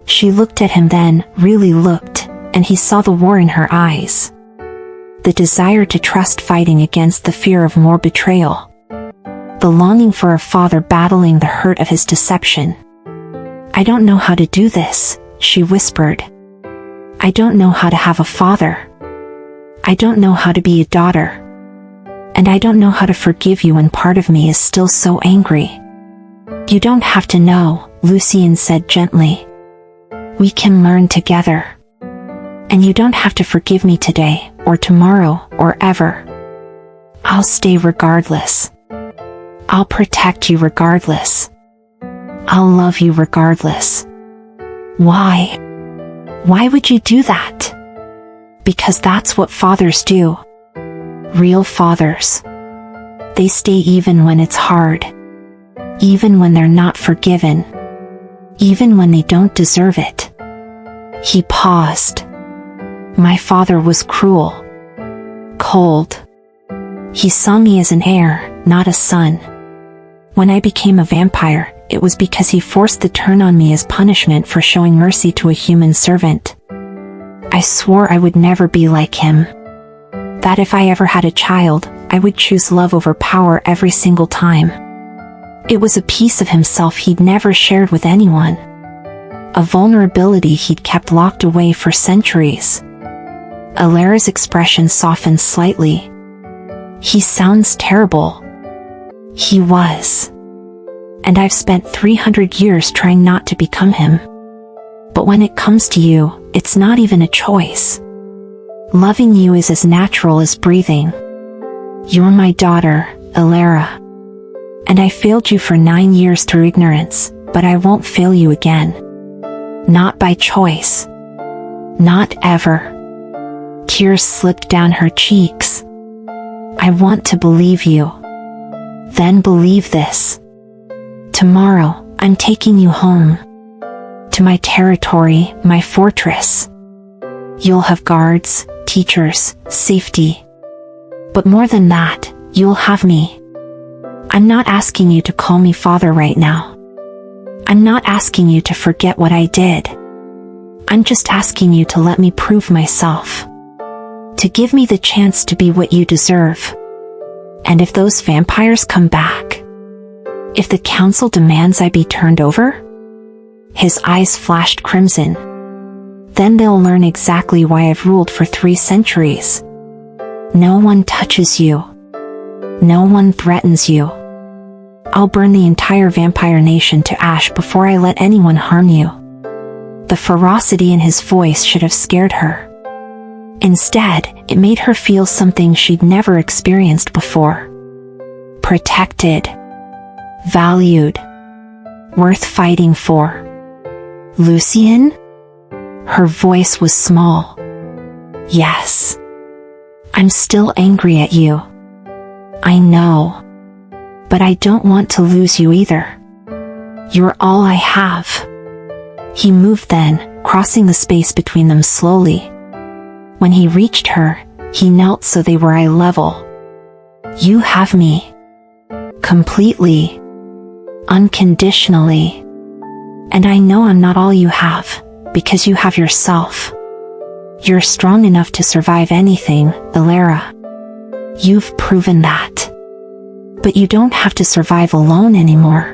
She looked at him then, really looked, and he saw the war in her eyes. The desire to trust fighting against the fear of more betrayal. The longing for a father battling the hurt of his deception. I don't know how to do this, she whispered. I don't know how to have a father. I don't know how to be a daughter. And I don't know how to forgive you when part of me is still so angry. You don't have to know, Lucien said gently. We can learn together. And you don't have to forgive me today, or tomorrow, or ever. I'll stay regardless. I'll protect you regardless. I'll love you regardless. Why? Why would you do that? Because that's what fathers do. Real fathers. They stay even when it's hard. Even when they're not forgiven. Even when they don't deserve it. He paused. My father was cruel. Cold. He saw me as an heir, not a son. When I became a vampire, it was because he forced the turn on me as punishment for showing mercy to a human servant. I swore I would never be like him. That if I ever had a child, I would choose love over power every single time. It was a piece of himself he'd never shared with anyone. A vulnerability he'd kept locked away for centuries. Elara's expression softened slightly. He sounds terrible. He was. And I've spent 300 years trying not to become him. But when it comes to you, it's not even a choice. Loving you is as natural as breathing. You're my daughter, Elara. And I failed you for 9 years through ignorance, but I won't fail you again. Not by choice. Not ever. Tears slipped down her cheeks. I want to believe you. Then believe this. Tomorrow, I'm taking you home. To my territory, my fortress. You'll have guards, teachers, safety. But more than that, you'll have me. I'm not asking you to call me father right now. I'm not asking you to forget what I did. I'm just asking you to let me prove myself. To give me the chance to be what you deserve. And if those vampires come back, if the council demands I be turned over, his eyes flashed crimson. Then they'll learn exactly why I've ruled for 3 centuries. No one touches you. No one threatens you. I'll burn the entire vampire nation to ash before I let anyone harm you. The ferocity in his voice should have scared her. Instead, it made her feel something she'd never experienced before. Protected. Valued. Worth fighting for. Lucien? Her voice was small. Yes. I'm still angry at you. I know. But I don't want to lose you either. You're all I have. He moved then, crossing the space between them slowly. When he reached her, he knelt so they were eye level. You have me. Completely. Unconditionally. And I know I'm not all you have, because you have yourself. You're strong enough to survive anything, Elara. You've proven that. But you don't have to survive alone anymore.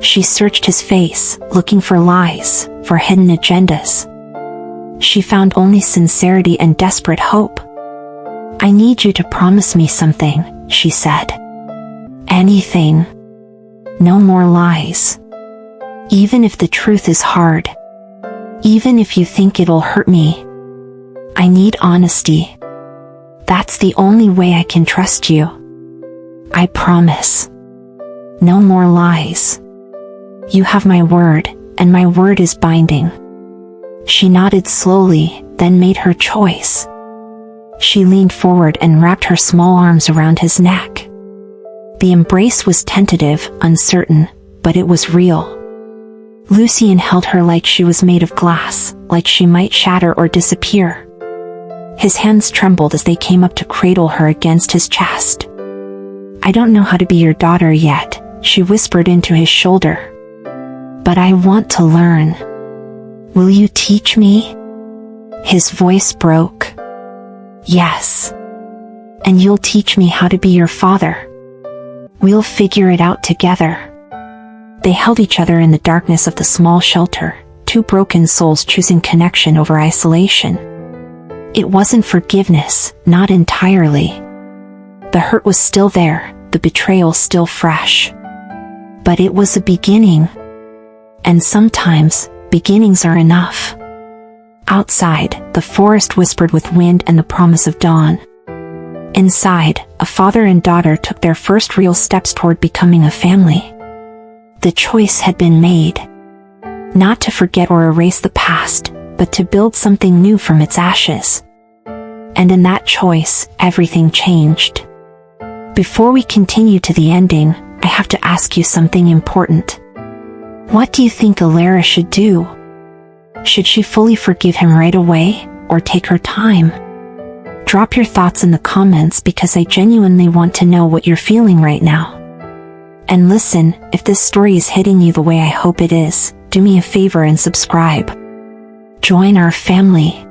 She searched his face, looking for lies, for hidden agendas. She found only sincerity and desperate hope. I need you to promise me something, she said. Anything. No more lies. Even if the truth is hard. Even if you think it'll hurt me. I need honesty. That's the only way I can trust you. I promise. No more lies. You have my word, and my word is binding. She nodded slowly, then made her choice. She leaned forward and wrapped her small arms around his neck. The embrace was tentative, uncertain, but it was real. Lucien held her like she was made of glass, like she might shatter or disappear. His hands trembled as they came up to cradle her against his chest. I don't know how to be your daughter yet, she whispered into his shoulder. But I want to learn. Will you teach me? His voice broke. Yes. And you'll teach me how to be your father. We'll figure it out together. They held each other in the darkness of the small shelter, two broken souls choosing connection over isolation. It wasn't forgiveness, not entirely. The hurt was still there, the betrayal still fresh. But it was a beginning. And sometimes, beginnings are enough. Outside, the forest whispered with wind and the promise of dawn. Inside, a father and daughter took their first real steps toward becoming a family. The choice had been made. Not to forget or erase the past, but to build something new from its ashes. And in that choice, everything changed. Before we continue to the ending, I have to ask you something important. What do you think Elara should do? Should she fully forgive him right away, or take her time? Drop your thoughts in the comments because I genuinely want to know what you're feeling right now. And listen, if this story is hitting you the way I hope it is, do me a favor and subscribe. Join our family.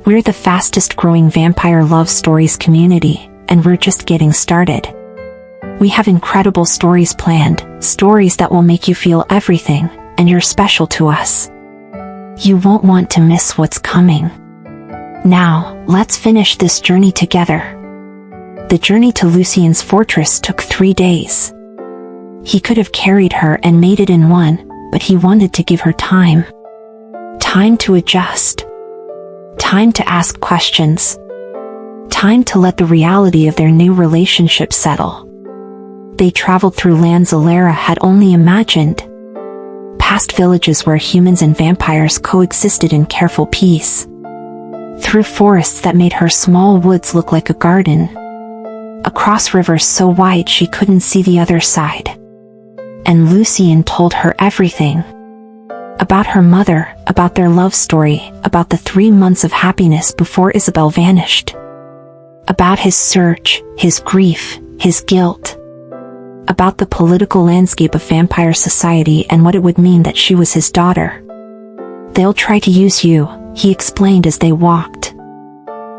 We're the fastest growing vampire love stories community, and we're just getting started. We have incredible stories planned, stories that will make you feel everything, and you're special to us. You won't want to miss what's coming. Now, let's finish this journey together. The journey to Lucien's fortress took 3 days. He could have carried her and made it in one, but he wanted to give her time. Time to adjust. Time to ask questions. Time to let the reality of their new relationship settle. They traveled through lands Elara had only imagined. Past villages where humans and vampires coexisted in careful peace. Through forests that made her small woods look like a garden. Across rivers so wide she couldn't see the other side. And Lucien told her everything. About her mother, about their love story, about the 3 months of happiness before Isabel vanished. About his search, his grief, his guilt. About the political landscape of vampire society and what it would mean that she was his daughter. They'll try to use you, he explained as they walked.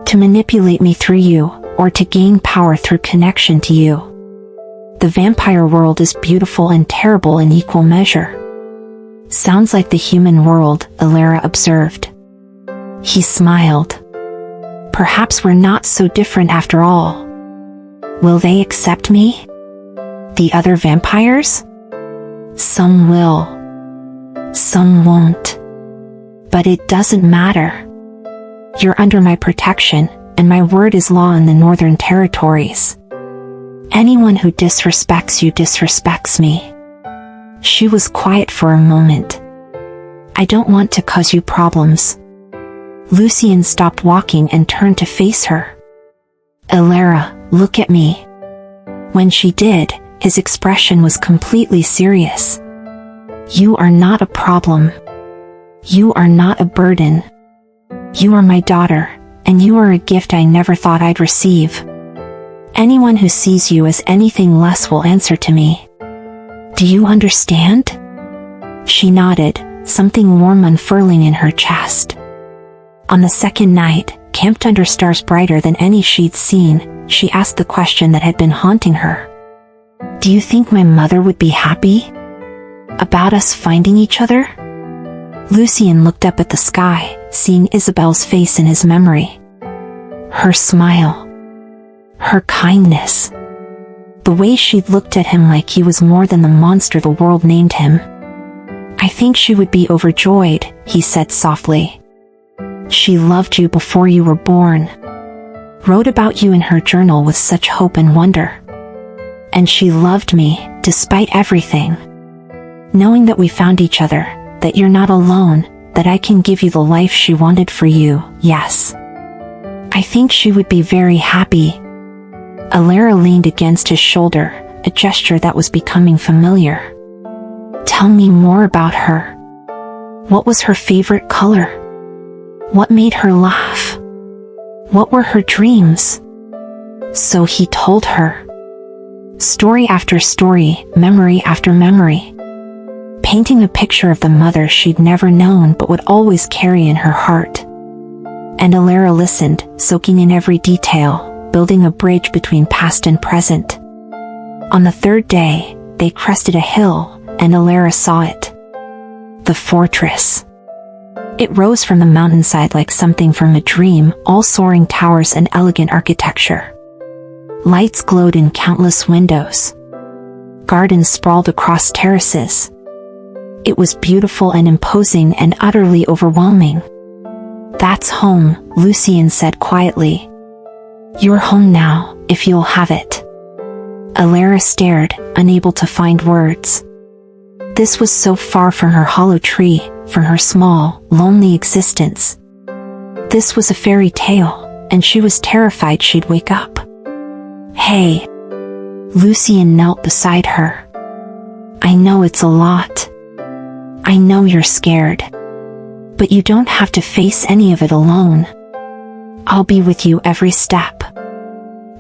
To manipulate me through you, or to gain power through connection to you. The vampire world is beautiful and terrible in equal measure. Sounds like the human world, Elara observed. He smiled. Perhaps we're not so different after all. Will they accept me? The other vampires? Some will. Some won't. But it doesn't matter. You're under my protection, and my word is law in the Northern Territories. Anyone who disrespects you disrespects me. She was quiet for a moment. I don't want to cause you problems. Lucien stopped walking and turned to face her. Elara, look at me. When she did, his expression was completely serious. You are not a problem. You are not a burden. You are my daughter, and you are a gift I never thought I'd receive. Anyone who sees you as anything less will answer to me. Do you understand? She nodded, something warm unfurling in her chest. On the second night, camped under stars brighter than any she'd seen, she asked the question that had been haunting her. Do you think my mother would be happy about us finding each other? Lucien looked up at the sky, seeing Isabel's face in his memory. Her smile. Her kindness. The way she'd looked at him like he was more than the monster the world named him. I think she would be overjoyed, he said softly. She loved you before you were born. Wrote about you in her journal with such hope and wonder. And she loved me, despite everything. Knowing that we found each other, that you're not alone, that I can give you the life she wanted for you, yes. I think she would be very happy. Elara leaned against his shoulder, a gesture that was becoming familiar. Tell me more about her. What was her favorite color? What made her laugh? What were her dreams? So he told her. Story after story, memory after memory. Painting a picture of the mother she'd never known but would always carry in her heart. And Elara listened, soaking in every detail, building a bridge between past and present. On the third day, they crested a hill, and Elara saw it. The fortress. It rose from the mountainside like something from a dream, all soaring towers and elegant architecture. Lights glowed in countless windows. Gardens sprawled across terraces. It was beautiful and imposing and utterly overwhelming. That's home, Lucien said quietly. You're home now, if you'll have it. Elara stared, unable to find words. This was so far from her hollow tree, from her small, lonely existence. This was a fairy tale, and she was terrified she'd wake up. Hey. Lucien knelt beside her. I know it's a lot. I know you're scared. But you don't have to face any of it alone. I'll be with you every step.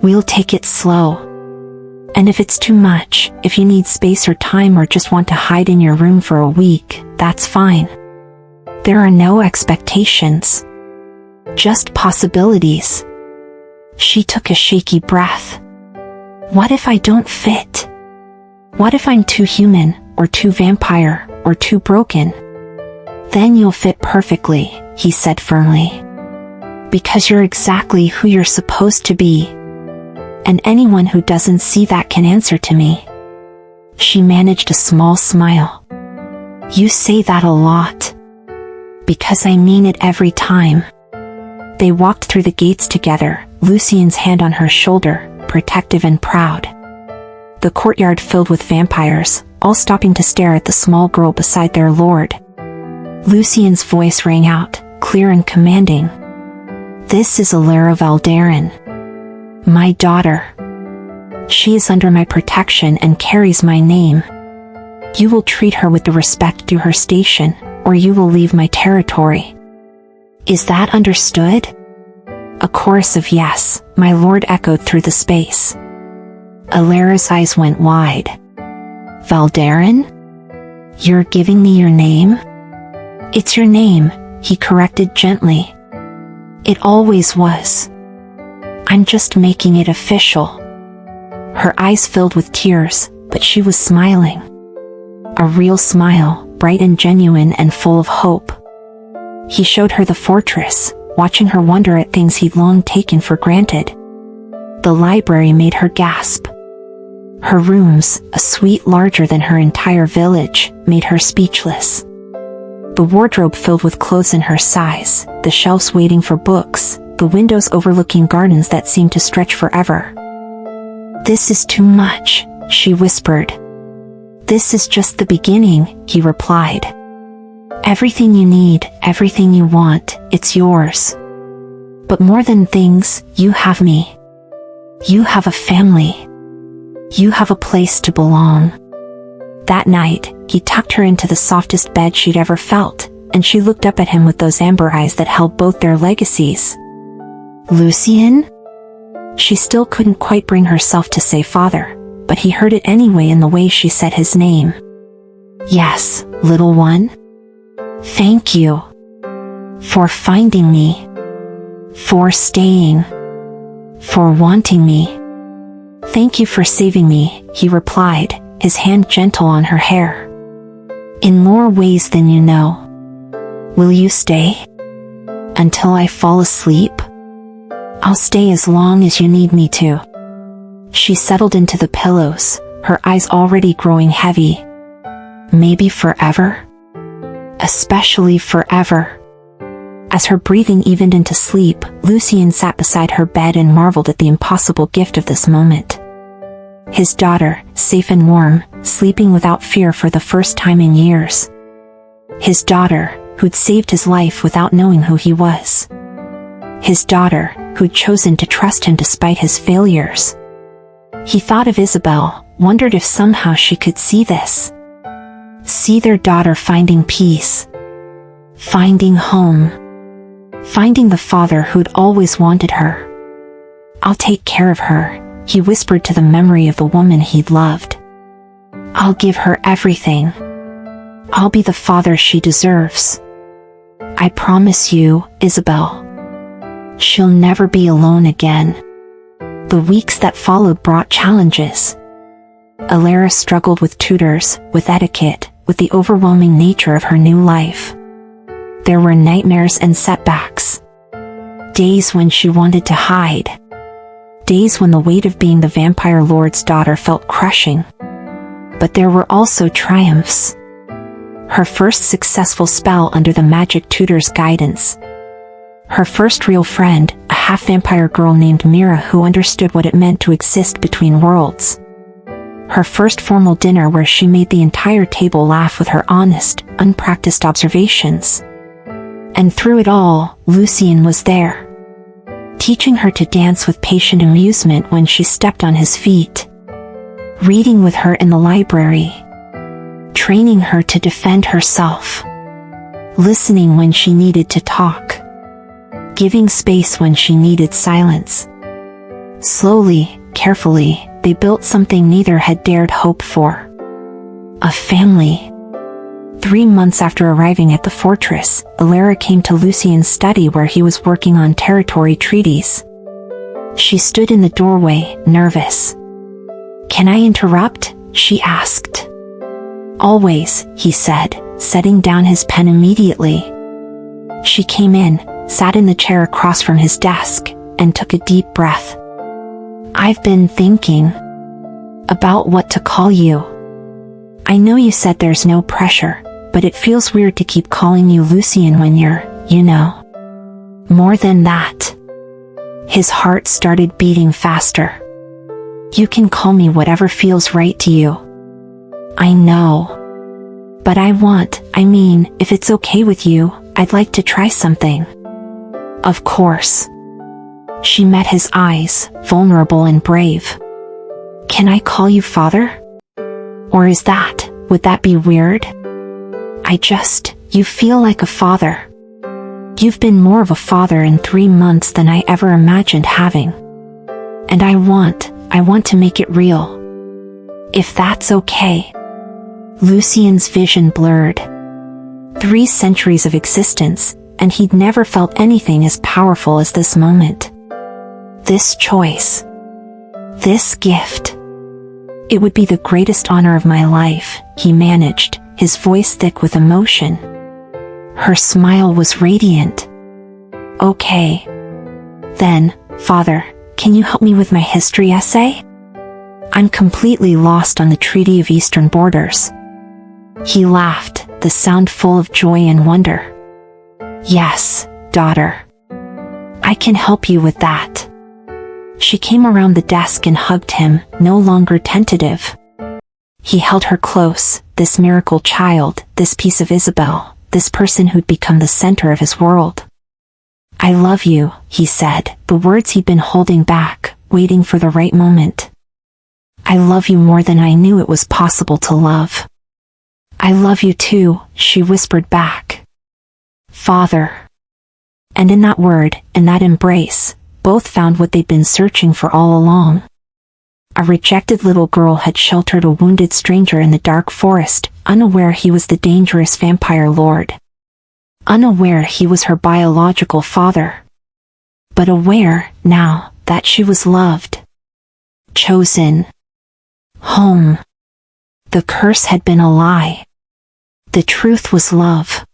We'll take it slow. And if it's too much, if you need space or time or just want to hide in your room for a week, that's fine. There are no expectations. Just possibilities. She took a shaky breath. What if I don't fit? What if I'm too human, or too vampire, or too broken? Then you'll fit perfectly, he said firmly. Because you're exactly who you're supposed to be. And anyone who doesn't see that can answer to me. She managed a small smile. You say that a lot. Because I mean it every time. They walked through the gates together, Lucien's hand on her shoulder, protective and proud. The courtyard filled with vampires, all stopping to stare at the small girl beside their lord. Lucien's voice rang out, clear and commanding. This is Elara Valdaren. My daughter. She is under my protection and carries my name. You will treat her with the respect due her station, or you will leave my territory. Is that understood? A chorus of yes, my lord echoed through the space. Elara's eyes went wide. Valdaren? You're giving me your name? It's your name, he corrected gently. It always was. I'm just making it official. Her eyes filled with tears, but she was smiling. A real smile, bright and genuine and full of hope. He showed her the fortress, watching her wonder at things he'd long taken for granted. The library made her gasp. Her rooms, a suite larger than her entire village, made her speechless. The wardrobe filled with clothes in her size, the shelves waiting for books, the windows overlooking gardens that seemed to stretch forever. "This is too much," she whispered. "This is just the beginning," he replied. "Everything you need, everything you want, it's yours. But more than things, you have me. You have a family. You have a place to belong." That night, he tucked her into the softest bed she'd ever felt, and she looked up at him with those amber eyes that held both their legacies. "Lucien?" She still couldn't quite bring herself to say father, but he heard it anyway in the way she said his name. "Yes, little one. Thank you. For finding me. For staying. For wanting me." "Thank you for saving me," he replied, his hand gentle on her hair. "In more ways than you know. Will you stay? Until I fall asleep?" "I'll stay as long as you need me to." She settled into the pillows, her eyes already growing heavy. "Maybe forever? Especially forever." As her breathing evened into sleep, Lucien sat beside her bed and marveled at the impossible gift of this moment. His daughter, safe and warm, sleeping without fear for the first time in years. His daughter, who'd saved his life without knowing who he was. His daughter, who'd chosen to trust him despite his failures. He thought of Isabel, wondered if somehow she could see this. See their daughter finding peace. Finding home. Finding the father who'd always wanted her. "I'll take care of her," he whispered to the memory of the woman he'd loved. "I'll give her everything. I'll be the father she deserves. I promise you, Isabel. She'll never be alone again." The weeks that followed brought challenges. Elara struggled with tutors, with etiquette, with the overwhelming nature of her new life. There were nightmares and setbacks. Days when she wanted to hide. Days when the weight of being the vampire lord's daughter felt crushing. But there were also triumphs. Her first successful spell under the magic tutor's guidance. Her first real friend, a half-vampire girl named Mira who understood what it meant to exist between worlds. Her first formal dinner where she made the entire table laugh with her honest, unpracticed observations. And through it all, Lucien was there. Teaching her to dance with patient amusement when she stepped on his feet. Reading with her in the library. Training her to defend herself. Listening when she needed to talk. Giving space when she needed silence. Slowly, carefully, they built something neither had dared hope for. A family. 3 months after arriving at the fortress, Elara came to Lucien's study where he was working on territory treaties. She stood in the doorway, nervous. "Can I interrupt?" she asked. "Always," he said, setting down his pen immediately. She came in, sat in the chair across from his desk, and took a deep breath. "I've been thinking about what to call you. I know you said there's no pressure, but it feels weird to keep calling you Lucien when you're, you know, more than that." His heart started beating faster. "You can call me whatever feels right to you." "I know. But I mean, if it's okay with you, I'd like to try something." "Of course." She met his eyes, vulnerable and brave. "Can I call you father? Or would that be weird? You feel like a father. You've been more of a father in 3 months than I ever imagined having. And I want to make it real. If that's okay." Lucien's vision blurred. 3 centuries of existence, and he'd never felt anything as powerful as this moment. This choice. This gift. "It would be the greatest honor of my life," he managed, his voice thick with emotion. Her smile was radiant. "Okay. Then, Father, can you help me with my history essay? I'm completely lost on the Treaty of Eastern Borders." He laughed, the sound full of joy and wonder. "Yes, daughter. I can help you with that." She came around the desk and hugged him, no longer tentative. He held her close, this miracle child, this piece of Isabel, this person who'd become the center of his world. "I love you," he said, the words he'd been holding back, waiting for the right moment. "I love you more than I knew it was possible to love." "I love you too," she whispered back. "Father." And in that word, in that embrace, both found what they'd been searching for all along. A rejected little girl had sheltered a wounded stranger in the dark forest, unaware he was the dangerous vampire lord. Unaware he was her biological father. But aware, now, that she was loved. Chosen. Home. The curse had been a lie. The truth was love.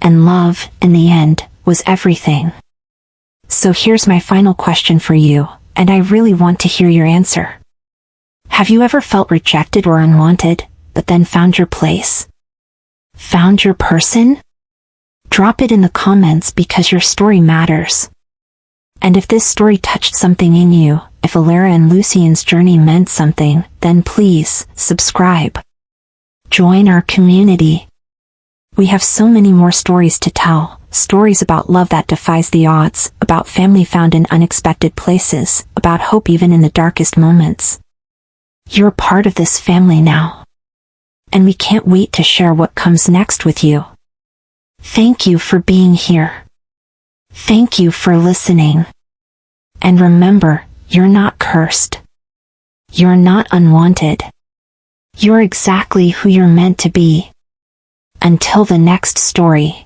And love, in the end, was everything. So here's my final question for you, and I really want to hear your answer. Have you ever felt rejected or unwanted, but then found your place? Found your person? Drop it in the comments because your story matters. And if this story touched something in you, if Elara and Lucien's journey meant something, then please, subscribe. Join our community. We have so many more stories to tell, stories about love that defies the odds, about family found in unexpected places, about hope even in the darkest moments. You're part of this family now. And we can't wait to share what comes next with you. Thank you for being here. Thank you for listening. And remember, you're not cursed. You're not unwanted. You're exactly who you're meant to be. Until the next story.